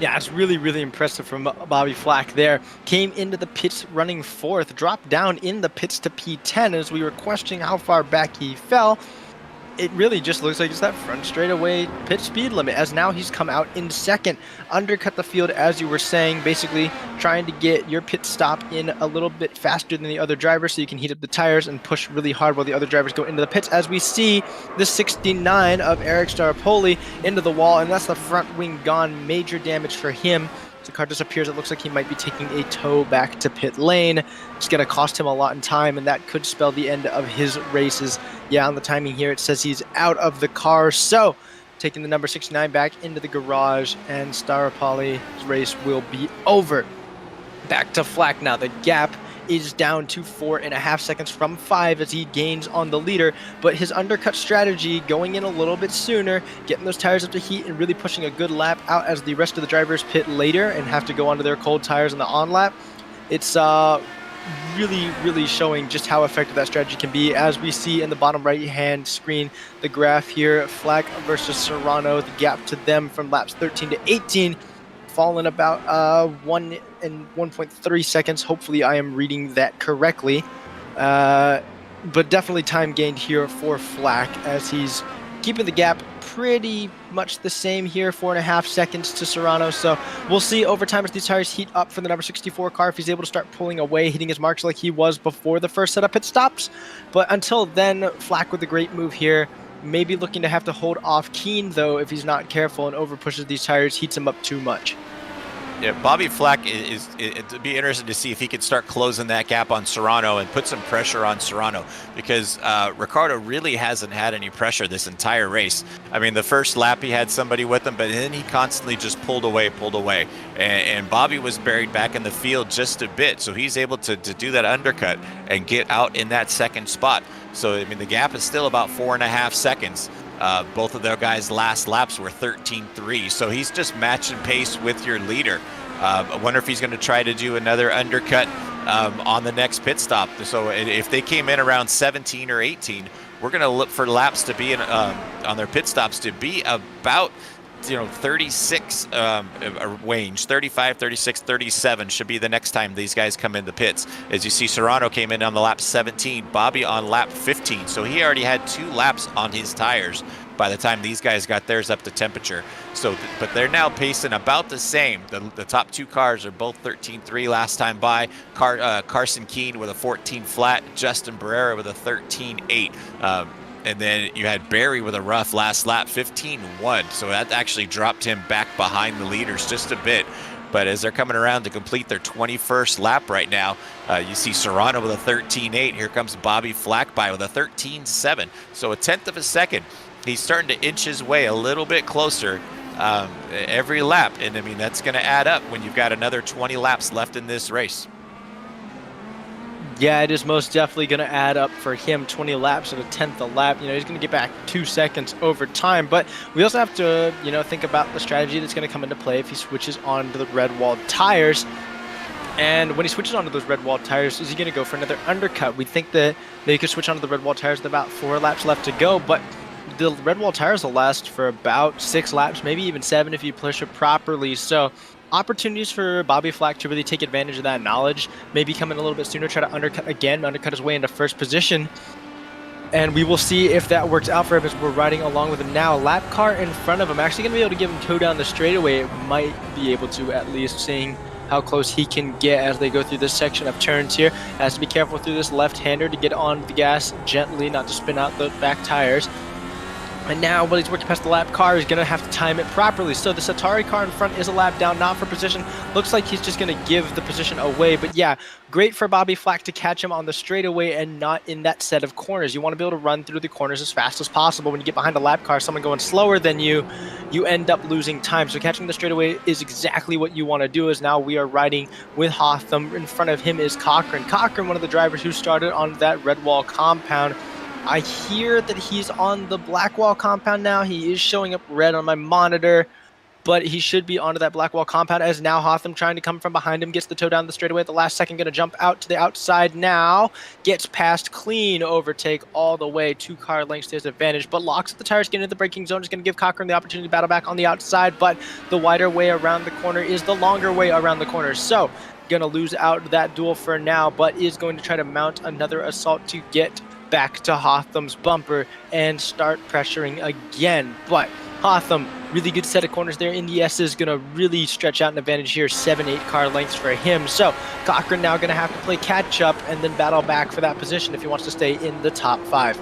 A: Yeah, it's really, really impressive from Bobby Flack there. Came into the pits running 4th, dropped down in the pits to P10 as we were questioning how far back he fell. It really just looks like it's that front straightaway pit speed limit, as now he's come out in 2nd, undercut the field, as you were saying, basically trying to get your pit stop in a little bit faster than the other drivers so you can heat up the tires and push really hard while the other drivers go into the pits, as we see the 69 of Eric Staropoli into the wall, and that's the front wing gone. Major damage for him. The car disappears. It looks like he might be taking a tow back to pit lane. It's going to cost him a lot in time, and that could spell the end of his races. Yeah, on the timing here, it says he's out of the car. So, taking the number 69 back into the garage, and Staropoli's race will be over. Back to Flack now. The gap is down to 4.5 seconds from 5 as he gains on the leader, but his undercut strategy, going in a little bit sooner, getting those tires up to heat and really pushing a good lap out as the rest of the drivers pit later and have to go onto their cold tires on the on lap. It's really showing just how effective that strategy can be, as we see in the bottom right hand screen the graph here. Flack versus Serrano, the gap to them from laps 13 to 18 fallen about 1 and 1.3 seconds. Hopefully I am reading that correctly. But definitely time gained here for Flack as he's keeping the gap pretty much the same here, 4.5 seconds to Serrano. So we'll see over time as these tires heat up for the number 64 car if he's able to start pulling away, hitting his marks like he was before the first set of pit stops. But until then, Flack with a great move here. Maybe looking to have to hold off Keen, though, if he's not careful and over pushes these tires, heats him up too much.
B: Yeah, Bobby Flack it'd be interesting to see if he could start closing that gap on Serrano and put some pressure on Serrano, because Ricardo really hasn't had any pressure this entire race. I mean, the first lap he had somebody with him, but then he constantly just pulled away. And Bobby was buried back in the field just a bit, so he's able to do that undercut and get out in that second spot. So, I mean, the gap is still about 4.5 seconds. Both of their guys' last laps were 13.3, so he's just matching pace with your leader. I wonder if he's going to try to do another undercut on the next pit stop. So if they came in around 17 or 18, we're going to look for laps to be on their pit stops to be about 36 range, 35, 36, 37 should be the next time these guys come in the pits. As you see, Serrano came in on the lap 17, Bobby on lap 15, so he already had 2 laps on his tires by the time these guys got theirs up to temperature. So, but they're now pacing about the same. The top 2 cars are both 13.3 last time by. Carson Keen with a 14 flat, Justin Barrera with a 13.8. And then you had Barry with a rough last lap, 15.1. So that actually dropped him back behind the leaders just a bit. But as they're coming around to complete their 21st lap right now, you see Serrano with a 13.8. Here comes Bobby Flack by with a 13.7. So 1/10 of a second. He's starting to inch his way a little bit closer every lap. And I mean, that's going to add up when you've got another 20 laps left in this race.
A: Yeah, it is most definitely going to add up for him. 20 laps at 1/10 a lap. He's going to get back 2 seconds over time. But we also have to, think about the strategy that's going to come into play if he switches on to the red walled tires. And when he switches onto those red walled tires, is he going to go for another undercut? We think that he could switch onto the red walled tires with about 4 laps left to go. But the red wall tires will last for about 6 laps, maybe even 7 if you push it properly. So opportunities for Bobby Flack to really take advantage of that knowledge, maybe come in a little bit sooner, try to undercut his way into first position. And we will see if that works out for him as we're riding along with him now. Lap car in front of him, actually going to be able to give him toe down the straightaway. It might be able to, at least, seeing how close he can get as they go through this section of turns here. Has to be careful through this left-hander to get on the gas gently, not to spin out the back tires. And now, while he's working past the lap car, he's going to have to time it properly. So the Satari car in front is a lap down, not for position. Looks like he's just going to give the position away. But yeah, great for Bobby Flack to catch him on the straightaway and not in that set of corners. You want to be able to run through the corners as fast as possible. When you get behind a lap car, someone going slower than you end up losing time. So catching the straightaway is exactly what you want to do, as now we are riding with Hotham. In front of him is Cochran. Cochran, one of the drivers who started on that red wall compound. I hear that he's on the black wall compound now. He is showing up red on my monitor, but he should be onto that black wall compound, as now Hotham, trying to come from behind him, gets the toe down the straightaway at the last second, going to jump out to the outside now, gets past clean overtake all the way, 2 car lengths to his advantage, but locks at the tires, getting into the braking zone, is going to give Cochran the opportunity to battle back on the outside, but the wider way around the corner is the longer way around the corner, so going to lose out that duel for now, but is going to try to mount another assault to get back to Hotham's bumper and start pressuring again. But Hotham, really good set of corners there. Indy S is going to really stretch out an advantage here, 7-8 car lengths for him. So Cochran now going to have to play catch up and then battle back for that position if he wants to stay in the top 5.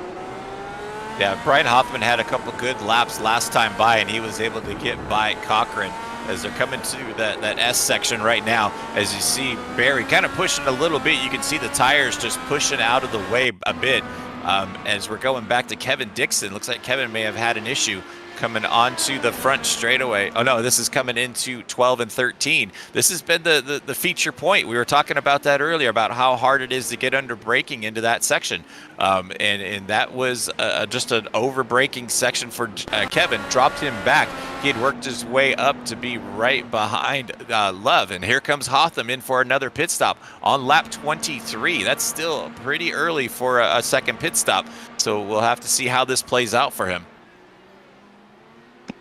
B: Yeah, Brian Hoffman had a couple good laps last time by, and he was able to get by Cochran as they're coming to that S section right now. As you see Barry kind of pushing a little bit, you can see the tires just pushing out of the way a bit. As we're going back to Kevin Dixon, looks like Kevin may have had an issue coming onto the front straightaway. Oh no, this is coming into 12 and 13. This has been the feature point. We were talking about that earlier, about how hard it is to get under braking into that section. And that was just an over braking section for Kevin. Dropped him back. He had worked his way up to be right behind Love. And here comes Hotham in for another pit stop on lap 23. That's still pretty early for a second pit stop. So we'll have to see how this plays out for him.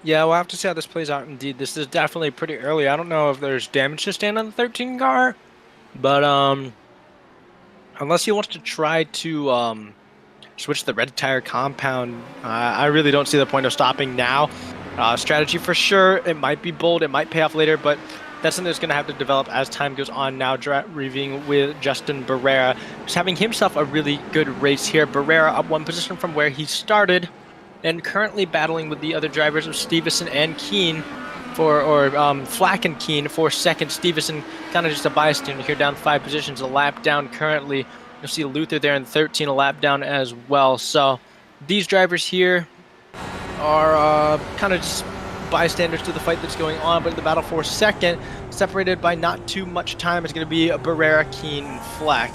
A: Yeah, we'll have to see how this plays out. Indeed, this is definitely pretty early. I don't know if there's damage to stand on the 13 car, but unless he wants to try to switch the red tire compound. I really don't see the point of stopping now. Strategy for sure. It might be bold. It might pay off later, but that's something that's going to have to develop as time goes on. Now reviewing with Justin Barrera, just having himself a really good race here. Barrera up one position from where he started, and currently battling with the other drivers of Stevenson and Keene Flack and Keene for second. Stevenson kind of just a bystander here, down 5 positions, a lap down currently. You'll see Luther there in 13, a lap down as well. So these drivers here are kind of just bystanders to the fight that's going on, but in the battle for second, separated by not too much time, is going to be Barrera, Keene, and Flack.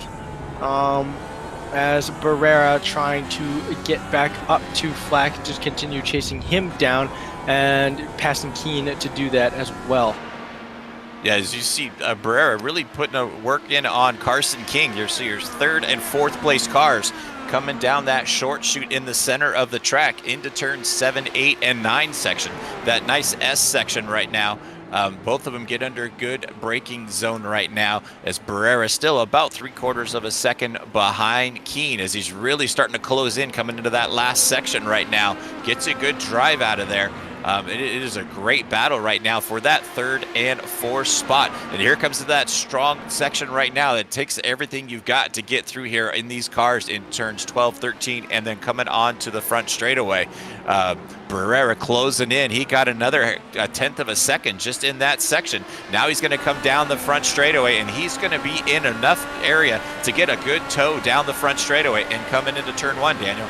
A: As Barrera trying to get back up to Flack, just continue chasing him down and passing Keene to do that as well.
B: Yeah, as you see, Barrera really putting a work in on Carson King. You see your 3rd and 4th place cars coming down that short chute in the center of the track into turns 7, 8, and 9 section. That nice S section right now. Both of them get under good braking zone right now, as Barrera still about 3/4 of a second behind Keene, as he's really starting to close in coming into that last section right now. Gets a good drive out of there. It is a great battle right now for that 3rd and 4th spot. And here comes that strong section right now that takes everything you've got to get through here in these cars in turns 12, 13, and then coming on to the front straightaway. Barrera closing in. He got another 1/10 of a second just in that section. Now he's going to come down the front straightaway, and he's going to be in enough area to get a good tow down the front straightaway and coming into turn 1, Daniel.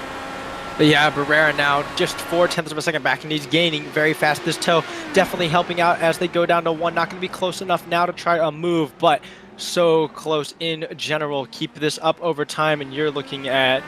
A: Yeah, Barrera now just 0.4 of a second back, and he's gaining very fast. This tow definitely helping out as they go down to 1. Not going to be close enough now to try a move, but so close in general. Keep this up over time, and you're looking at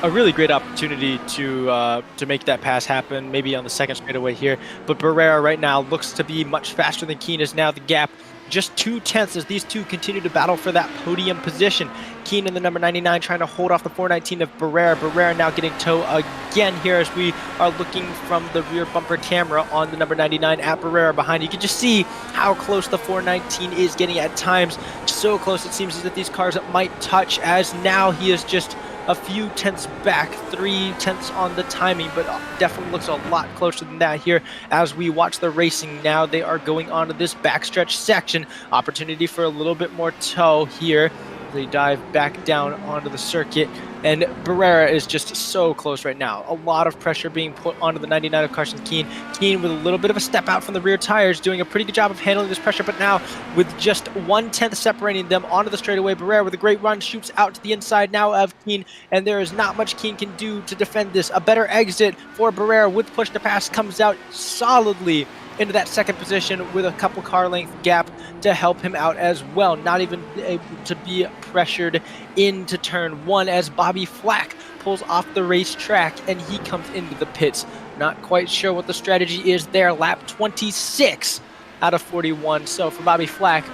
A: a really great opportunity to make that pass happen, maybe on the second straightaway here. But Barrera right now looks to be much faster than Keene is now. The gap just 0.2 as these two continue to battle for that podium position. Keene in the number 99 trying to hold off the 419 of Barrera. Barrera now getting tow again here as we are looking from the rear bumper camera on the number 99 at Barrera behind. You can just see how close the 419 is getting at times. So close it seems as if these cars might touch, as now he is just a few tenths back, 0.3 on the timing, but definitely looks a lot closer than that here as we watch the racing. Now they are going on to this backstretch section. Opportunity for a little bit more tow here. They dive back down onto the circuit, and Barrera is just so close right now. A lot of pressure being put onto the 99 of Carson Keene. Keene with a little bit of a step out from the rear tires, doing a pretty good job of handling this pressure, but now with just 1/10 separating them onto the straightaway, Barrera with a great run shoots out to the inside now of Keene, and there is not much Keene can do to defend this. A better exit for Barrera with push to pass, comes out solidly into that second position with a couple car length gap to help him out as well. Not even able to be pressured into turn 1 as Bobby Flack pulls off the racetrack and he comes into the pits. Not quite sure what the strategy is there. Lap 26 out of 41. So for Bobby Flack,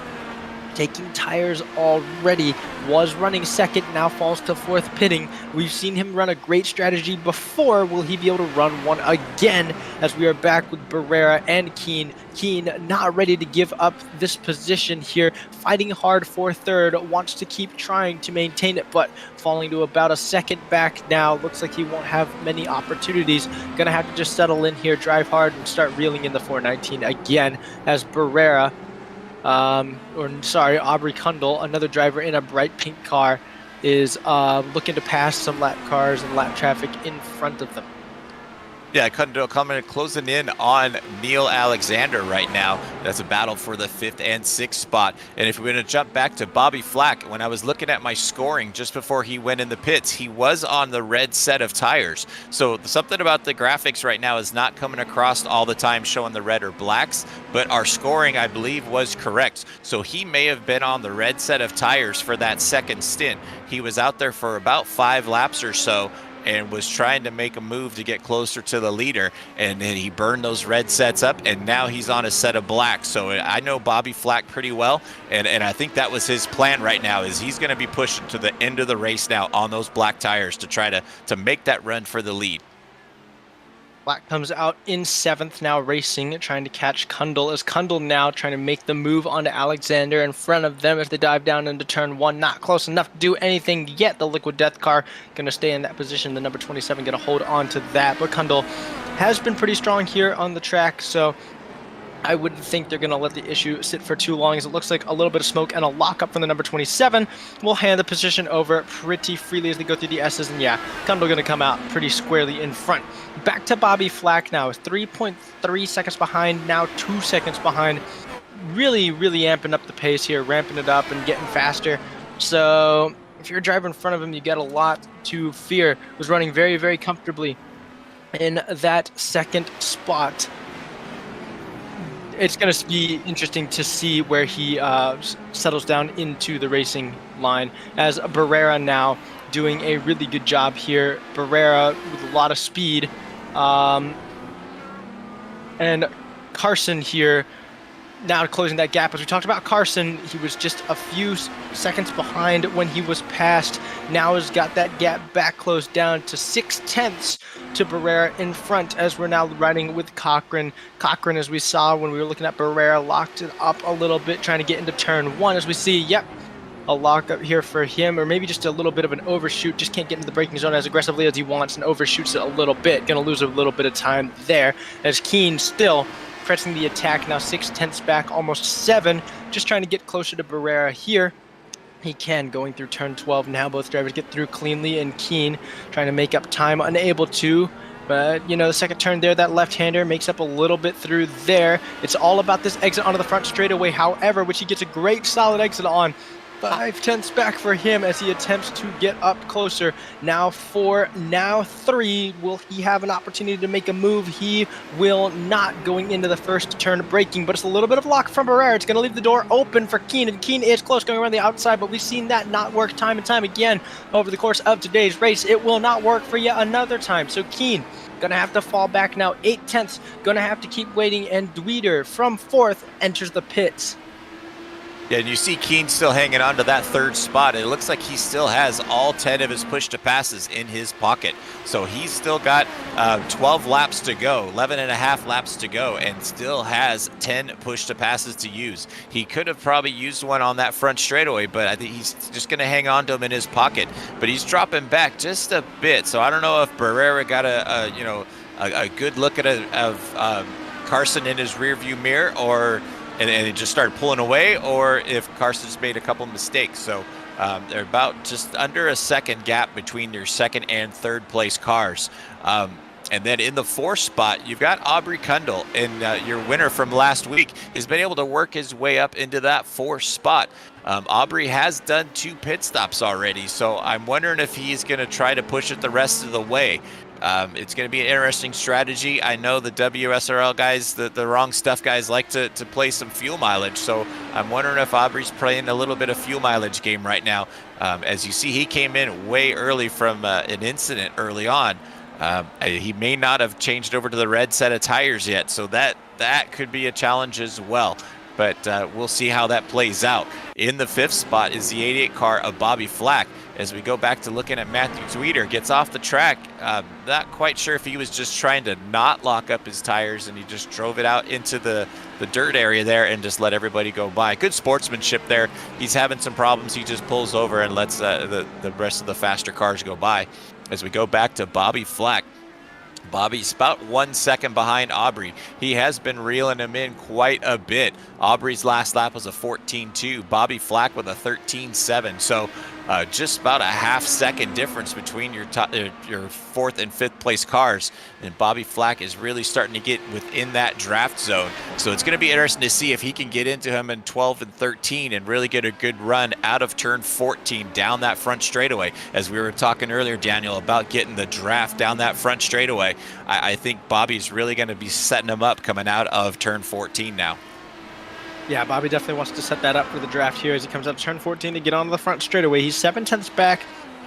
A: taking tires already, was running second, now falls to 4th pitting. We've seen him run a great strategy before. Will he be able to run one again as we are back with Barrera and Keene? Keene not ready to give up this position here, fighting hard for 3rd, wants to keep trying to maintain it, but falling to about a second back now. Looks like he won't have many opportunities. Gonna have to just settle in here, drive hard, and start reeling in the 419 again as Barrera Aubrey Kundle, another driver in a bright pink car, is looking to pass some lap cars and lap traffic in front of them.
B: Yeah, Kundle coming closing in on Neil Alexander right now. That's a battle for the 5th and 6th spot. And if we're going to jump back to Bobby Flack, when I was looking at my scoring just before he went in the pits, he was on the red set of tires. So something about the graphics right now is not coming across all the time showing the red or blacks, but our scoring, I believe, was correct. So he may have been on the red set of tires for that second stint. He was out there for about 5 laps or so, and was trying to make a move to get closer to the leader, and then he burned those red sets up, and now he's on a set of black. So I know Bobby Flack pretty well, and I think that was his plan right now, is he's going to be pushing to the end of the race now on those black tires to try to make that run for the lead.
A: Black comes out in 7th now, racing, trying to catch Kundal, as Kundal now trying to make the move onto Alexander in front of them as they dive down into turn 1. Not close enough to do anything yet. The Liquid Death car going to stay in that position. The number 27 going to hold on to that. But Kundal has been pretty strong here on the track, so I wouldn't think they're going to let the issue sit for too long, as it looks like a little bit of smoke and a lockup from the number 27 will hand the position over pretty freely as they go through the S's. And yeah, Kundal going to come out pretty squarely in front. Back to Bobby Flack now, 3.3 seconds behind, now 2 seconds behind. Really, really amping up the pace here, ramping it up and getting faster. So if you're a driver in front of him, you got a lot to fear. Was running very, very comfortably in that 2nd spot. It's going to be interesting to see where he settles down into the racing line, as Barrera now doing a really good job here. Barrera with a lot of speed. And Carson here now closing that gap. As we talked about Carson, he was just a few seconds behind when he was passed. Now has got that gap back closed down to 0.6 to Barrera in front, as we're now riding with Cochran. Cochran, as we saw when we were looking at Barrera, locked it up a little bit, trying to get into turn 1, as we see, yep, a lockup here for him, or maybe just a little bit of an overshoot. Just can't get into the braking zone as aggressively as he wants and overshoots it a little bit. Going to lose a little bit of time there, as Keen still pressing the attack, now 0.6 back, almost 7, just trying to get closer to Barrera here. He can, going through turn 12 now. Both drivers get through cleanly, and Keen trying to make up time, unable to. But, you know, the 2nd turn there, that left-hander makes up a little bit through there. It's all about this exit onto the front straightaway, however, which he gets a great solid exit on. 0.5 back for him as he attempts to get up closer. Now 4, now 3. Will he have an opportunity to make a move? He will not, going into the 1st turn braking, but it's a little bit of lock from Barrera. It's going to leave the door open for Keen, and Keen is close going around the outside, but we've seen that not work time and time again over the course of today's race. It will not work for yet another time. So Keen gonna have to fall back now 0.8, gonna have to keep waiting, and Dweeder from 4th enters the pits.
B: Yeah, and you see Keen still hanging on to that 3rd spot. It looks like he still has all 10 of his push-to-passes in his pocket. So he's still got 12 laps to go, 11 and a half laps to go, and still has 10 push-to-passes to use. He could have probably used one on that front straightaway, but I think he's just going to hang on to him in his pocket. But he's dropping back just a bit. So I don't know if Barrera got a good look at Carson in his rearview mirror, or and it just started pulling away, or if Carson's made a couple mistakes. So they're about just under a 2nd gap between your 2nd and 3rd place cars. And then in the 4th spot, you've got Aubrey Kundal, and your winner from last week has been able to work his way up into that 4th spot. Aubrey has done 2 pit stops already, so I'm wondering if he's going to try to push it the rest of the way. It's going to be an interesting strategy. I know the WSRL guys, the wrong stuff guys, like to play some fuel mileage. So I'm wondering if Aubrey's playing a little bit of fuel mileage game right now. As you see, he came in way early from an incident early on. He may not have changed over to the red set of tires yet, so that could be a challenge as well. But we'll see how that plays out. In the 5th spot is the 88 car of Bobby Flack. As we go back to looking at Matthew Dweeder, gets off the track. Not quite sure if he was just trying to not lock up his tires and he just drove it out into the dirt area there and just let everybody go by. Good sportsmanship there. He's having some problems. He just pulls over and lets the rest of the faster cars go by. As we go back to Bobby Flack, Bobby's about 1 second behind Aubrey. He has been reeling him in quite a bit. Aubrey's last lap was a 14.2. Bobby Flack with a 13.7. So just about a half-second difference between your 4th and 5th place cars, and Bobby Flack is really starting to get within that draft zone. So it's going to be interesting to see if he can get into him in 12 and 13 and really get a good run out of turn 14 down that front straightaway. As we were talking earlier, Daniel, about getting the draft down that front straightaway, I think Bobby's really going to be setting him up coming out of turn 14 now.
A: Yeah, Bobby definitely wants to set that up for the draft here as he comes up to turn 14 to get onto the front straightaway. He's 0.7 back,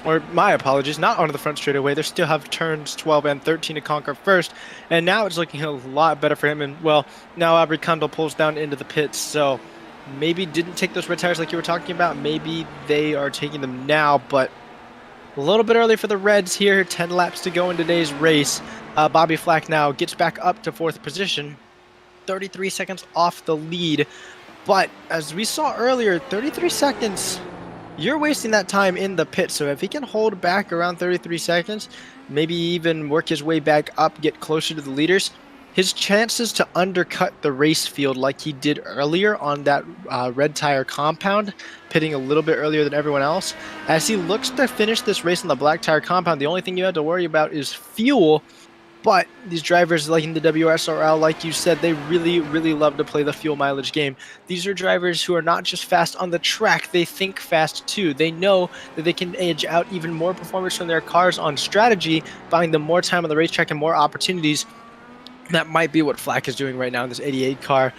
A: or my apologies, not onto the front straightaway. They still have turns 12 and 13 to conquer first, and now it's looking a lot better for him. And, well, now Aubrey Kundal pulls down into the pits, so maybe didn't take those red tires like you were talking about. Maybe they are taking them now, but a little bit early for the Reds here. 10 laps to go in today's race. Bobby Flack now gets back up to 4th position, 33 seconds off the lead. But as we saw earlier, 33 seconds, you're wasting that time in the pit. So if he can hold back around 33 seconds, maybe even work his way back up, get closer to the leaders, his chances to undercut the race field like he did earlier on that red tire compound, pitting a little bit earlier than everyone else. As he looks to finish this race on the black tire compound, the only thing you have to worry about is fuel. But these drivers, like in the WSRL, like you said, they really, really love to play the fuel mileage game. These are drivers who are not just fast on the track, they think fast too. They know that they can edge out even more performance from their cars on strategy, buying them more time on the racetrack and more opportunities. That might be what Flack is doing right now in this 88 car.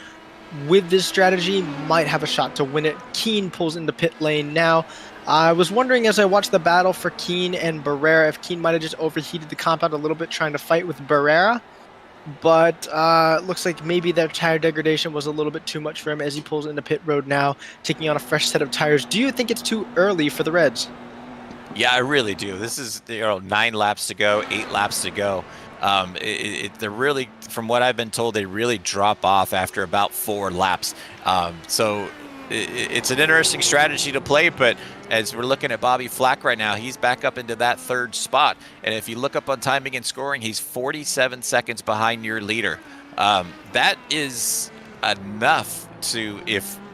A: With this strategy, might have a shot to win it. Keen pulls into pit lane now. I was wondering as I watched the battle for Keen and Barrera if Keen might have just overheated the compound a little bit trying to fight with Barrera. But looks like maybe that tire degradation was a little bit too much for him as he pulls into pit road now, taking on a fresh set of tires. Do you think it's too early for the Reds?
B: Yeah, I really do. This is 9 laps to go, 8 laps to go. They're really, from what I've been told, they really drop off after about 4 laps. So it's an interesting strategy to play, but as we're looking at Bobby Flack right now, he's back up into that 3rd spot. And if you look up on timing and scoring, he's 47 seconds behind your leader. That is enough to,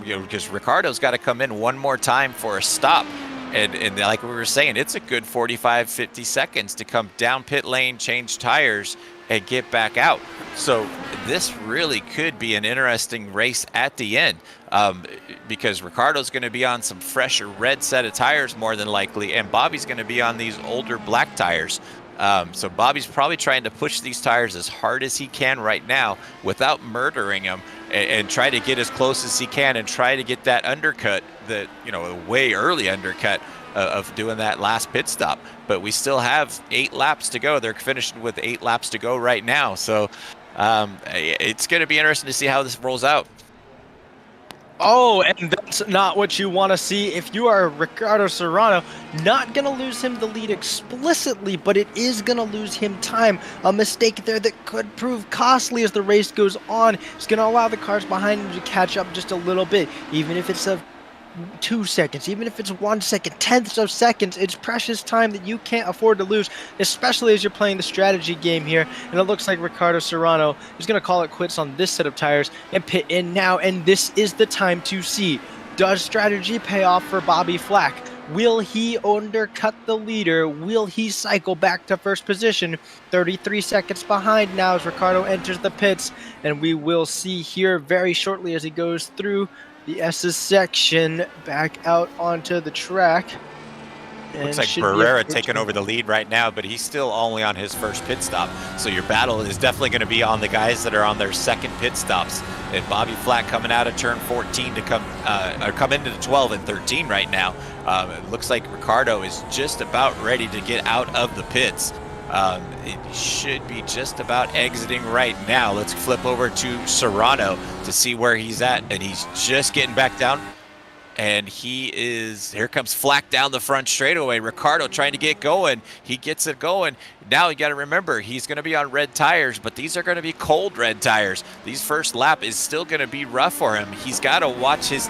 B: because Ricciardo's got to come in one more time for a stop. And like we were saying, it's a good 45, 50 seconds to come down pit lane, change tires, and get back out. So this really could be an interesting race at the end, because Ricciardo's going to be on some fresher red set of tires more than likely, and Bobby's going to be on these older black tires. So Bobby's probably trying to push these tires as hard as he can right now without murdering them, and try to get as close as he can and try to get that undercut, that a way early undercut of doing that last pit stop. But we still have 8 laps to go. They're finishing with 8 laps to go right now. So it's going to be interesting to see how this rolls out.
A: Oh, and that's not what you want to see. If you are Ricardo Serrano, not going to lose him the lead explicitly, but it is going to lose him time. A mistake there that could prove costly as the race goes on. It's going to allow the cars behind him to catch up just a little bit, even if it's 2 seconds, even if it's 1 second, tenths of seconds. It's precious time that you can't afford to lose, especially as you're playing the strategy game here. And it looks like Ricardo Serrano is going to call it quits on this set of tires and pit in now. And this is the time to see, does strategy pay off for Bobby Flack? Will he undercut the leader? Will he cycle back to first position? 33 seconds behind now as Ricardo enters the pits, and we will see here very shortly as he goes through the S's section back out onto the track.
B: Looks like Barrera taking over the lead right now, but he's still only on his first pit stop. So your battle is definitely going to be on the guys that are on their second pit stops. And Bobby Flack coming out of turn 14 to come into the 12 and 13 right now. It looks like Ricciardo is just about ready to get out of the pits. It should be just about exiting right now. Let's flip over to Serrano to see where he's at, and he's just getting back down. And here comes Flack down the front straightaway. Ricciardo trying to get going. He gets it going. Now you got to remember, he's going to be on red tires, but these are going to be cold red tires. These first lap is still going to be rough for him. He's got to watch his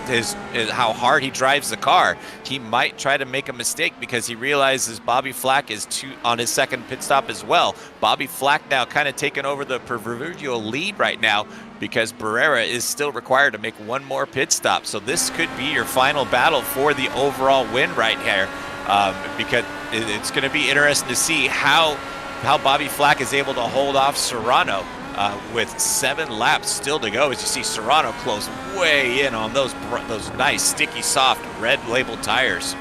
B: how hard he drives the car. He might try to make a mistake because he realizes Bobby Flack is on his second pit stop as well. Bobby Flack now kind of taking over the proverbial lead right now, because Barrera is still required to make one more pit stop. So this could be your final battle for the overall win right here, because it's going to be interesting to see how Bobby Flack is able to hold off Serrano with 7 laps still to go, as you see Serrano close way in on those nice, sticky, soft red label tires.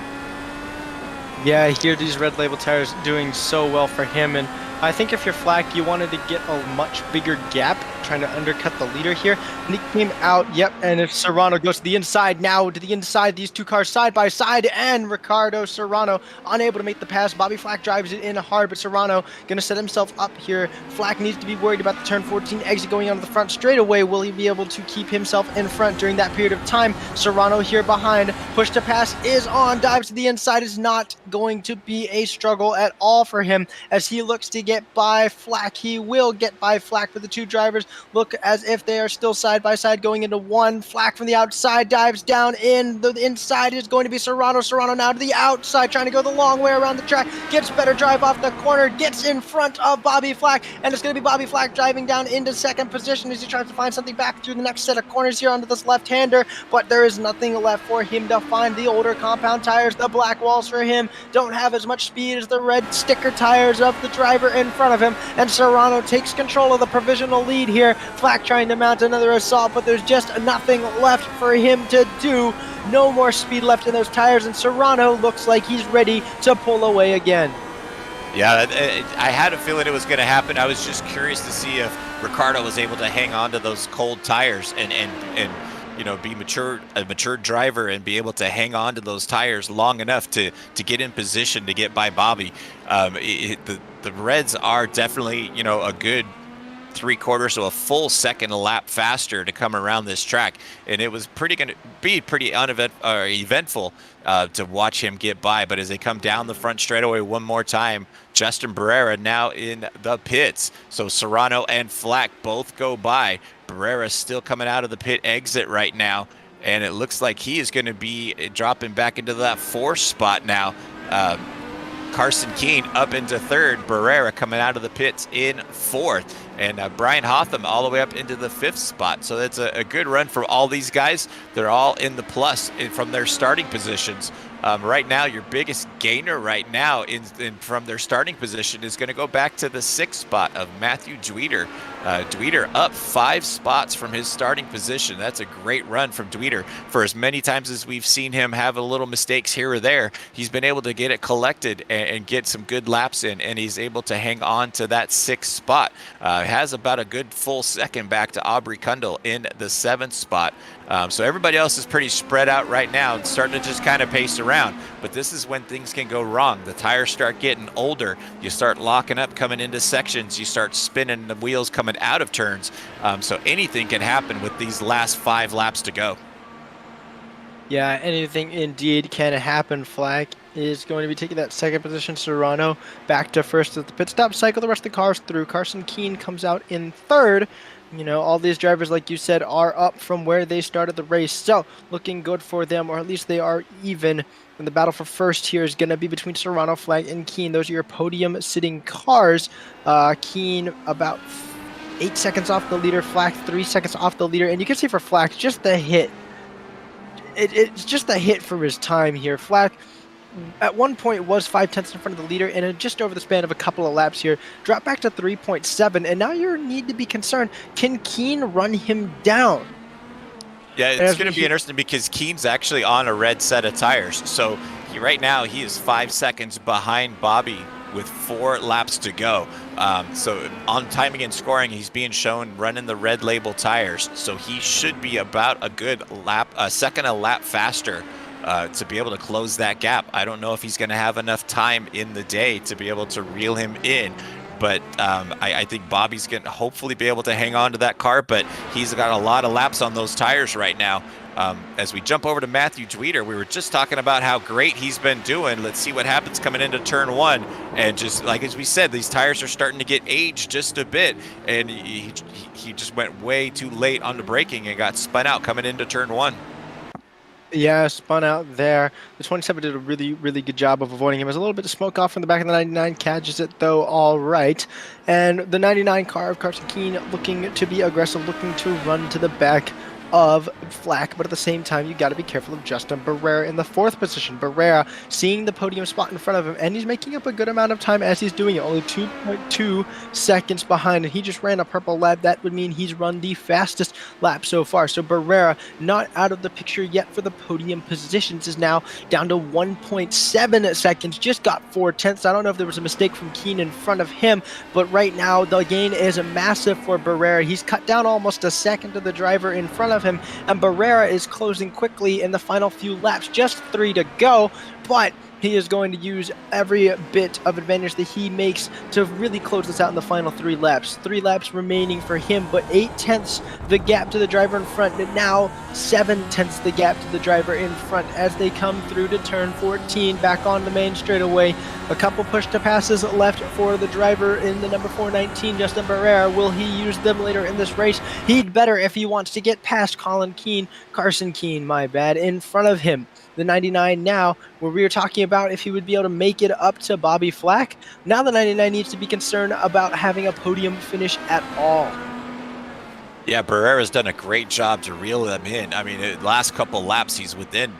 A: Yeah, here these red label tires doing so well for him, and I think if you're Flack, you wanted to get a much bigger gap, trying to undercut the leader here. And he came out, yep, and if Serrano goes to the inside, now to the inside, these two cars side by side, and Ricardo Serrano unable to make the pass. Bobby Flack drives it in hard, but Serrano going to set himself up here. Flack needs to be worried about the turn 14 exit going onto the front straightaway. Will he be able to keep himself in front during that period of time? Serrano here behind, push to pass is on, dives to the inside, is not going to be a struggle at all for him as he looks to get get by Flack? He will get by Flack, but the two drivers look as if they are still side by side going into one. Flack from the outside dives down in. The inside is going to be Serrano. Serrano now to the outside, trying to go the long way around the track. Gets better drive off the corner, gets in front of Bobby Flack, and it's going to be Bobby Flack driving down into second position as he tries to find something back through the next set of corners here onto this left-hander, but there is nothing left for him to find. The older compound tires, the black walls for him, don't have as much speed as the red sticker tires of the driver in front of him, and Serrano takes control of the provisional lead here. Flack trying to mount another assault, but there's just nothing left for him to do. No more speed left in those tires, and Serrano looks like he's ready to pull away again.
B: Yeah, I had a feeling it was going to happen. I was just curious to see if Ricciardo was able to hang on to those cold tires and you know, be a mature driver and be able to hang on to those tires long enough to get in position to get by Bobby. The Reds are definitely, you know, a good 3/4 to a full second a lap faster to come around this track, and it was going to be pretty eventful to watch him get by. But as they come down the front straightaway one more time, Justin Barrera now in the pits. So Serrano and Flack both go by. Barrera still coming out of the pit exit right now, and it looks like he is going to be dropping back into that 4th spot now. Carson Keene up into 3rd, Barrera coming out of the pits in 4th, and Brian Hotham all the way up into the 5th spot. So that's a good run for all these guys. They're all in the plus from their starting positions. Right now, your biggest gainer right now from their starting position is going to go back to the 6th spot of Matthew Dweeter. Dweeter up 5 spots from his starting position. That's a great run from Dweeter. For as many times as we've seen him have a little mistakes here or there, he's been able to get it collected and get some good laps in, and he's able to hang on to that 6th spot. Has about a good full second back to Aubrey Kundle in the 7th spot. So everybody else is pretty spread out right now and starting to just kind of pace around. But this is when things can go wrong. The tires start getting older. You start locking up coming into sections. You start spinning the wheels coming out of turns. So anything can happen with these last 5 laps to go.
A: Yeah, anything indeed can happen. Flack is going to be taking that 2nd position. Serrano back to 1st at the pit stop. Cycle the rest of the cars through. Carson Keene comes out in 3rd. You know, all these drivers, like you said, are up from where they started the race. So, looking good for them, or at least they are even. And the battle for 1st here is going to be between Serrano, Flack, and Keene. Those are your podium-sitting cars. Keene about 8 seconds off the leader. Flack 3 seconds off the leader. And you can see for Flack, just the hit. It's just a hit for his time here. Flack at one point was 0.5 in front of the leader, and just over the span of a couple of laps here, dropped back to 3.7, and now you need to be concerned, can Keene run him down?
B: Yeah, it's going to be interesting because Keene's actually on a red set of tires, so right now he is 5 seconds behind Bobby with 4 laps to go. So on timing and scoring, he's being shown running the red label tires, so he should be about a second a lap faster to be able to close that gap. I don't know if he's going to have enough time in the day to be able to reel him in, but I think Bobby's going to hopefully be able to hang on to that car, but he's got a lot of laps on those tires right now. As we jump over to Matthew Dweeter, we were just talking about how great he's been doing. Let's see what happens coming into turn 1. And just like as we said, these tires are starting to get aged just a bit, and he just went way too late on the braking and got spun out coming into turn 1.
A: Yeah, spun out there. The 27 did a really, really good job of avoiding him. There's a little bit of smoke off from the back of the 99, catches it though all right. And the 99 car of Carson Keene looking to be aggressive, looking to run to the back of Flack, but at the same time, you got to be careful of Justin Barrera in the 4th position. Barrera seeing the podium spot in front of him, and he's making up a good amount of time as he's doing it, only 2.2 seconds behind, and he just ran a purple lap. That would mean he's run the fastest lap so far. So Barrera, not out of the picture yet for the podium positions, is now down to 1.7 seconds, just got 0.4. I don't know if there was a mistake from Keene in front of him, but right now the gain is massive for Barrera. He's cut down almost a second to the driver in front of him, and Barrera is closing quickly in the final few laps, just 3 to go, but He is going to use every bit of advantage that he makes to really close this out in the final 3 laps. 3 laps remaining for him, but 8/10 the gap to the driver in front, and now 7/10 the gap to the driver in front as they come through to turn 14 back on the main straightaway. A couple push-to-passes left for the driver in the number 419, Justin Barrera. Will he use them later in this race? He'd better if he wants to get past Carson Keene, my bad, in front of him. The 99 now, where we were talking about if he would be able to make it up to Bobby Flack. Now the 99 needs to be concerned about having a podium finish at all.
B: Yeah, Barrera's done a great job to reel them in. I mean, the last couple laps, he's within,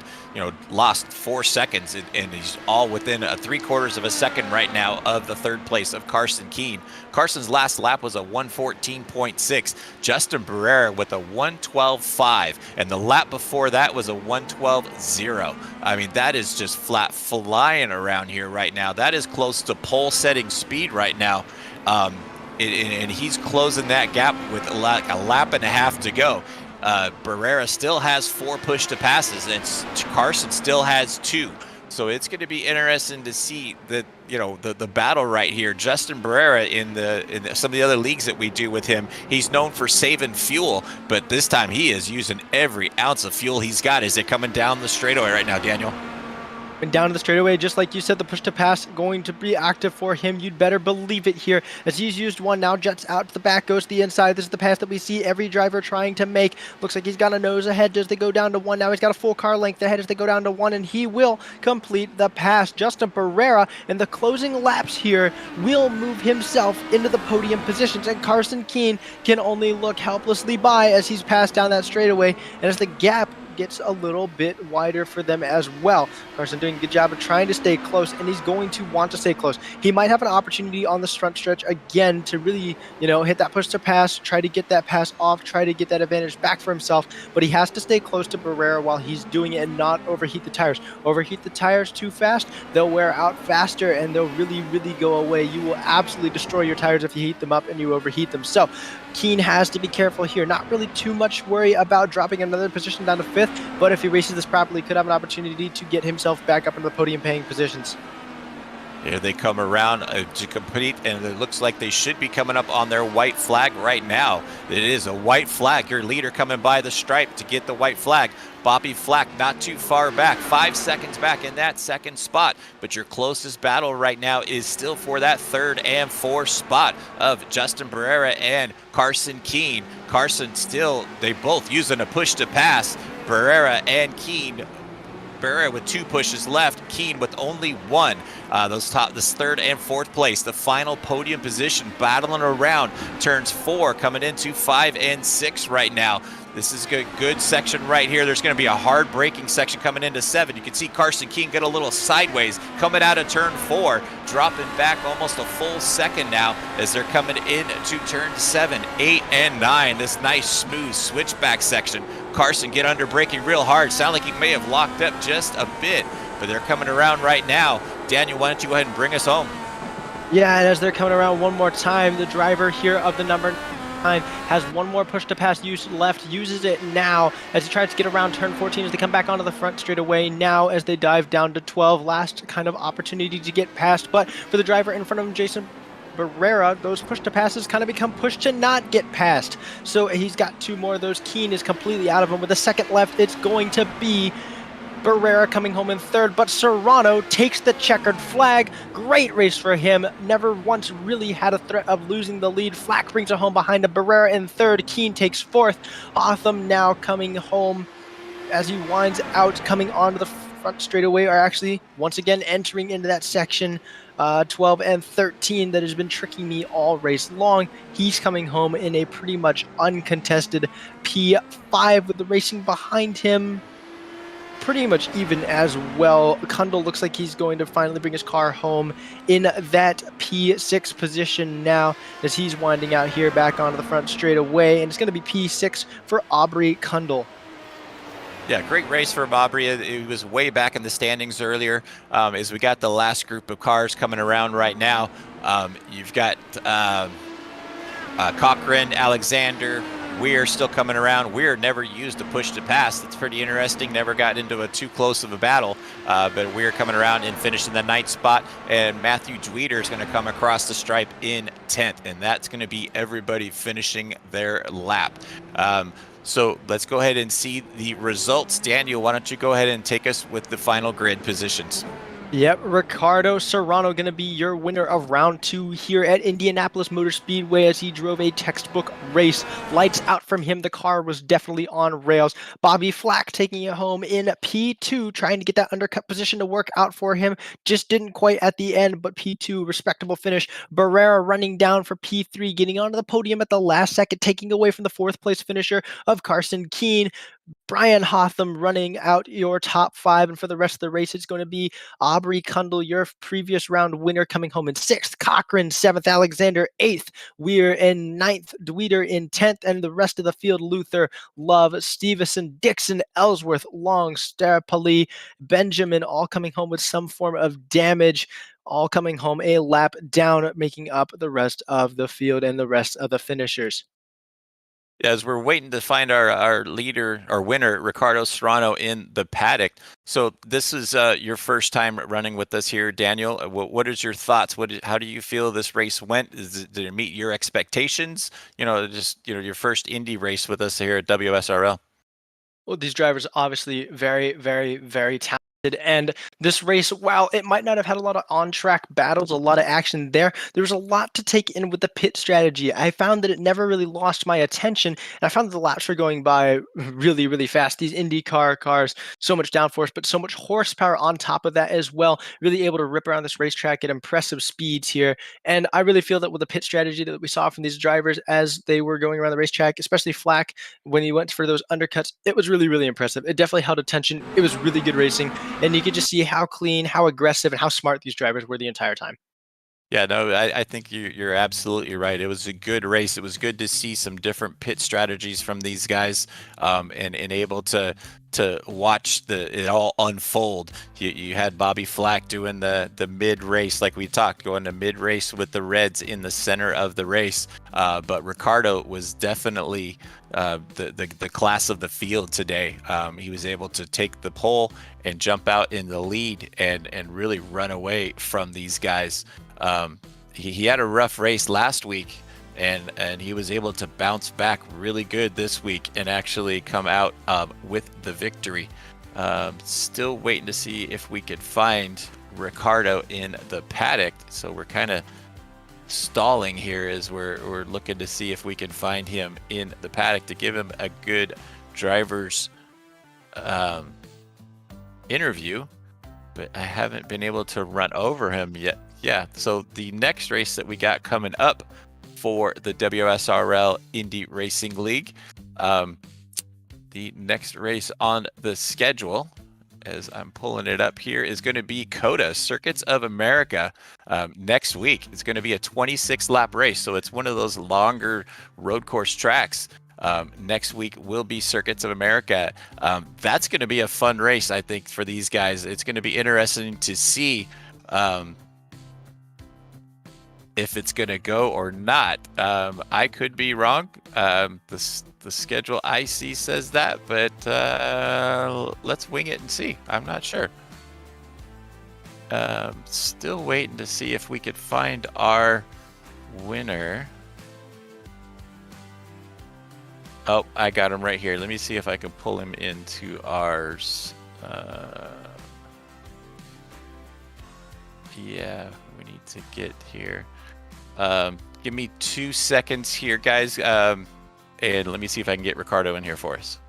B: lost 4 seconds, and he's all within 3/4 of a second right now of the 3rd place of Carson Keene. Carson's last lap was a 1:14.6. Justin Barrera with a 1:12.5, and the lap before that was a 1:12.0. I mean, that is just flat flying around here right now. That is close to pole-setting speed right now. And he's closing that gap with a lap and a half to go. Barrera still has 4 push-to-passes, and Carson still has 2. So it's going to be interesting to see the battle right here. Justin Barrera in some of the other leagues that we do with him, he's known for saving fuel, but this time he is using every ounce of fuel he's got. Is it coming down the straightaway right now, Daniel?
A: And down to the straightaway, just like you said, the push to pass going to be active for him. You'd better believe it here, as he's used one now, jets out to the back, goes to the inside. This is the pass that we see every driver trying to make. Looks like he's got a nose ahead as they go down to 1. Now he's got a full car length ahead as they go down to 1, and he will complete the pass. Justin Barrera in the closing laps here will move himself into the podium positions, and Carson Keene can only look helplessly by as he's passed down that straightaway, and as the gap gets a little bit wider for them as well. Carson doing a good job of trying to stay close, and he's going to want to stay close. He might have an opportunity on this front stretch again to really, hit that push to pass, try to get that pass off, try to get that advantage back for himself, but he has to stay close to Barrera while he's doing it and not overheat the tires. Overheat the tires too fast, they'll wear out faster and they'll really, really go away. You will absolutely destroy your tires if you heat them up and you overheat them. So Keene has to be careful here. Not really too much worry about dropping another position down to 5th, but if he races this properly, could have an opportunity to get himself back up into the podium paying positions.
B: Here they come around to complete, and it looks like they should be coming up on their white flag right now. It is a white flag. Your leader coming by the stripe to get the white flag. Bobby Flack not too far back, 5 seconds back in that 2nd spot. But your closest battle right now is still for that 3rd and 4th spot of Justin Barrera and Carson Keene. Carson still, they both using a push to pass. Barrera and Keene. Barrera with 2 pushes left, Keene with only 1. This 3rd and 4th place, the final podium position, battling around turns 4, coming into 5 and 6 right now. This is a good section right here. There's going to be a hard braking section coming into 7. You can see Carson Keene get a little sideways coming out of turn 4, dropping back almost a full second now as they're coming into turn 7, 8, and 9. This nice smooth switchback section. Carson get under braking real hard. Sound like he may have locked up just a bit, but they're coming around right now. Daniel, why don't you go ahead and bring us home?
A: Yeah, and as they're coming around one more time, the driver here of the number 9 has 1 more push to pass use left, uses it now as he tries to get around turn 14 as they come back onto the front straightaway now as they dive down to 12. Last kind of opportunity to get past, but for the driver in front of him, Jason Barrera, those push to passes kind of become push to not get past. So he's got 2 more of those. Keene is completely out of him. With a second left, it's going to be Barrera coming home in 3rd, but Serrano takes the checkered flag. Great race for him. Never once really had a threat of losing the lead. Flack brings it home behind him. Barrera in 3rd. Keene takes 4th. Otham now coming home as he winds out, coming onto the front straightaway, are actually once again entering into that section 12 and 13 that has been tricking me all race long. He's coming home in a pretty much uncontested P5 with the racing behind him pretty much even as well. Kundal looks like he's going to finally bring his car home in that P6 position now as he's winding out here back onto the front straightaway, and it's going to be P6 for Aubrey Kundal.
B: Yeah, great race for Aubrey. It was way back in the standings earlier as we got the last group of cars coming around right now. You've got Cochran, Alexander, Weir still coming around. Weir never used a push to pass. That's pretty interesting. Never got into a too close of a battle. But Weir coming around and finishing the 9th spot. And Matthew Dweeter is going to come across the stripe in 10th. And that's going to be everybody finishing their lap. So let's go ahead and see the results. Daniel, why don't you go ahead and take us with the final grid positions?
A: Yep, Ricardo Serrano going to be your winner of round 2 here at Indianapolis Motor Speedway as he drove a textbook race. Lights out from him. The car was definitely on rails. Bobby Flack taking it home in P2, trying to get that undercut position to work out for him. Just didn't quite at the end, but P2, respectable finish. Barrera running down for P3, getting onto the podium at the last second, taking away from the 4th place finisher of Carson Keene. Brian Hotham running out your top 5, and for the rest of the race, it's going to be Aubrey Kundle, your previous round winner, coming home in 6th. Cochran 7th. Alexander 8th. Weir in 9th. Dweeter in 10th, and the rest of the field: Luther, Love, Stevenson, Dixon, Ellsworth, Long, Starapali, Benjamin, all coming home with some form of damage. All coming home a lap down, making up the rest of the field and the rest of the finishers.
B: As we're waiting to find our leader, our winner, Ricardo Serrano, in the paddock. So this is your first time running with us here, Daniel. What is your thoughts? How do you feel this race went? Did it meet your expectations? Your first Indy race with us here at WSRL.
A: Well, these drivers obviously very, very, very talented. And this race, while it might not have had a lot of on-track battles, a lot of action there was a lot to take in with the pit strategy. I found that it never really lost my attention, and I found that the laps were going by really, really fast. These IndyCar cars, so much downforce, but so much horsepower on top of that as well, really able to rip around this racetrack at impressive speeds here. And I really feel that with the pit strategy that we saw from these drivers as they were going around the racetrack, especially Flack, when he went for those undercuts, it was really, really impressive. It definitely held attention. It was really good racing. And you could just see how clean, how aggressive, and how smart these drivers were the entire time.
B: Yeah, no, I think you're absolutely right. It was a good race. It was good to see some different pit strategies from these guys, and able to watch it all unfold. You had Bobby Flack doing the mid race, like we talked, going to mid race with the Reds in the center of the race. But Ricardo was definitely the class of the field today. He was able to take the pole and jump out in the lead and really run away from these guys. He had a rough race last week, and he was able to bounce back really good this week and actually come out with the victory. Still waiting to see if we could find Ricardo in the paddock. So we're kind of stalling here as we're looking to see if we can find him in the paddock to give him a good driver's interview. But I haven't been able to run over him yet. Yeah, so the next race that we got coming up for the WSRL Indy Racing League, the next race on the schedule, as I'm pulling it up here, is going to be COTA, Circuits of America, next week. It's going to be a 26-lap race, so it's one of those longer road course tracks. Next week will be Circuits of America. That's going to be a fun race, I think, for these guys. It's going to be interesting to see if it's going to go or not. I could be wrong. The schedule I see says that, but let's wing it and see. I'm not sure. Still waiting to see if we could find our winner. Oh, I got him right here. Let me see if I can pull him into ours. Yeah, we need to get here. Give me 2 seconds here, guys. And let me see if I can get Ricardo in here for us.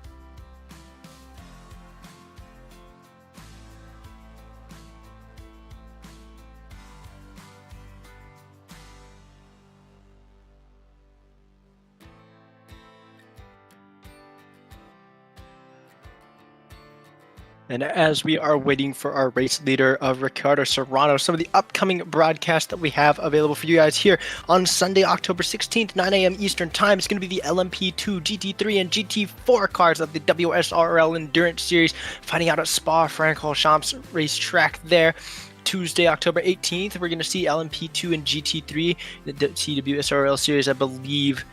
A: And as we are waiting for our race leader of Ricardo Serrano, some of the upcoming broadcasts that we have available for you guys here on Sunday, October 16th, 9 a.m. Eastern Time. It's going to be the LMP2, GT3, and GT4 cars of the WSRL Endurance Series, finding out at Spa-Francorchamps racetrack there. Tuesday, October 18th, we're going to see LMP2 and GT3, the TWSRL Series, I believe.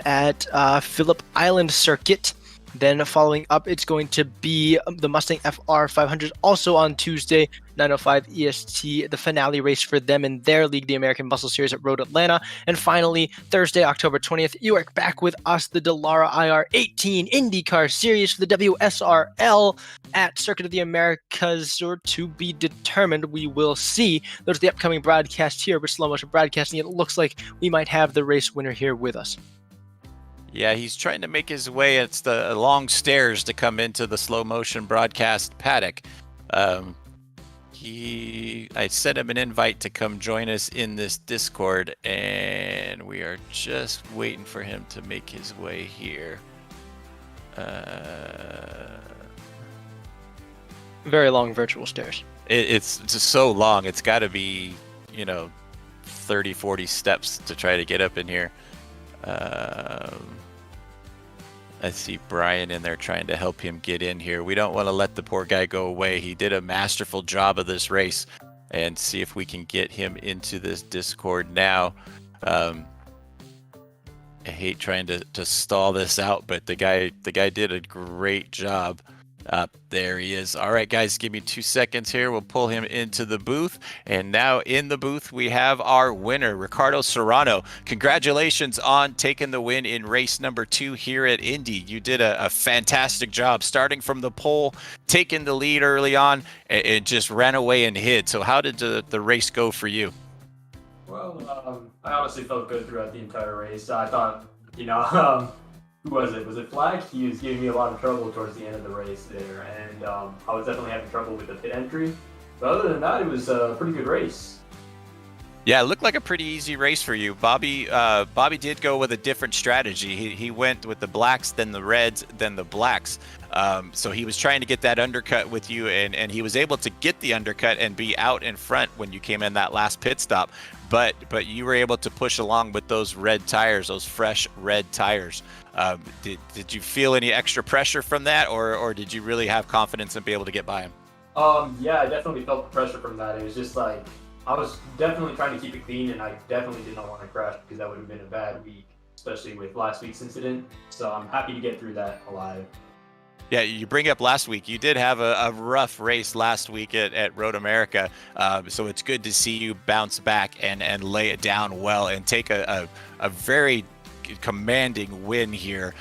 A: at Phillip Island Circuit. Then following up, it's going to be the Mustang FR 500, also on Tuesday, 9:05 EST, the finale race for them in their league, the American Muscle Series at Road Atlanta. And finally, Thursday, October 20th, you are back with us, the Dallara IR 18 IndyCar Series for the WSRL at Circuit of the Americas, or to be determined. We will see. Those are the upcoming broadcasts here with Slow Motion Broadcasting. It looks like we might have the race winner here with us.
B: Yeah, he's trying to make his way. It's the long stairs to come into the Slow Motion Broadcast paddock. I sent him an invite to come join us in this Discord, and we are just waiting for him to make his way here.
A: Very long virtual stairs.
B: It's just so long. It's got to be, 30, 40 steps to try to get up in here. I see Brian in there trying to help him get in here. We don't want to let the poor guy go away. He did a masterful job of this race, and see if we can get him into this Discord now. I hate trying to stall this out, but the guy did a great job. There he is. All right, guys, give me 2 seconds here. We'll pull him into the booth. And now in the booth, we have our winner, Ricardo Serrano. Congratulations on taking the win in race number 2 here at Indy. You did a fantastic job starting from the pole, taking the lead early on, and just ran away and hid. So how did the race go for you?
C: Well, I honestly felt good throughout the entire race. I thought, who was it? Was it Flag? He was giving me a lot of trouble towards the end of the race there, and I was definitely having trouble with the pit entry. But other than that, it was a pretty good race.
B: Yeah, it looked like a pretty easy race for you. Bobby did go with a different strategy. He went with the blacks, then the reds, then the blacks. So he was trying to get that undercut with you, and he was able to get the undercut and be out in front when you came in that last pit stop. But you were able to push along with those red tires, those fresh red tires. Did you feel any extra pressure from that, or did you really have confidence and be able to get by him?
C: Yeah, I definitely felt the pressure from that. It was just like, I was definitely trying to keep it clean, and I definitely did not want to crash because that would have been a bad week, especially with last week's incident. So I'm happy to get through that alive.
B: Yeah, you bring up last week. You did have a rough race last week at Road America, so it's good to see you bounce back and lay it down well and take a very commanding win here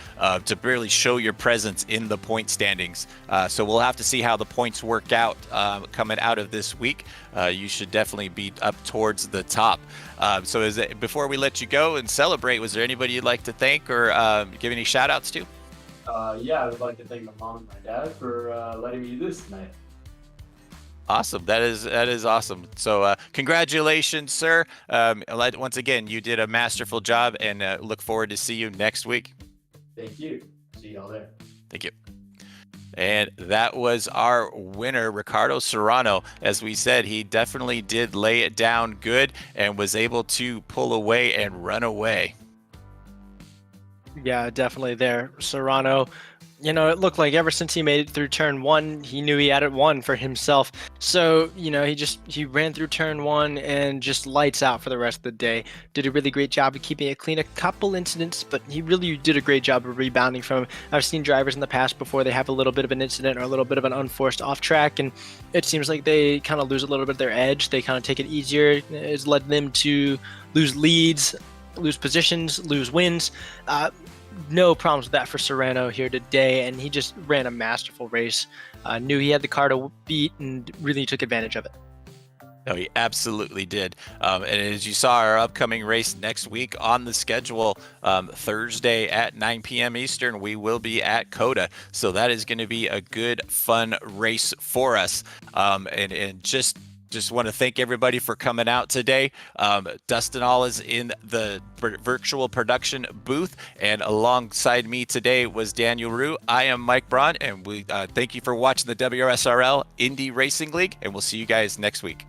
B: to really show your presence in the point standings. So we'll have to see how the points work out coming out of this week. You should definitely be up towards the top. So before we let you go and celebrate, was there anybody you'd like to thank or give any shout outs to?
C: Yeah, I would like to thank my mom and my dad for letting me do this tonight.
B: Awesome. That is awesome. So congratulations, sir. Once again, you did a masterful job, and look forward to see you next week.
C: Thank you. See y'all there.
B: Thank you. And that was our winner, Ricardo Serrano. As we said, he definitely did lay it down good and was able to pull away and run away.
A: Yeah, definitely there. Serrano, it looked like ever since he made it through turn 1, he knew he had it won for himself. So, he ran through turn 1 and just lights out for the rest of the day. Did a really great job of keeping it clean. A couple incidents, but he really did a great job of rebounding from. I've seen drivers in the past before, they have a little bit of an incident or a little bit of an unforced off track, and it seems like they kind of lose a little bit of their edge. They kind of take it easier. It's led them to lose leads, lose positions, lose wins. No problems with that for Serrano here today, and he just ran a masterful race. Knew he had the car to beat and really took advantage of it.
B: No, he absolutely did. And as you saw, our upcoming race next week on the schedule, Thursday at 9 p.m. Eastern, we will be at COTA. So that is going to be a good, fun race for us. And just want to thank everybody for coming out today. Dustin Ollis in the virtual production booth, and alongside me today was Daniel Rue. I am Mike Braun, and we thank you for watching the WSRL Indy Racing League, and we'll see you guys next week.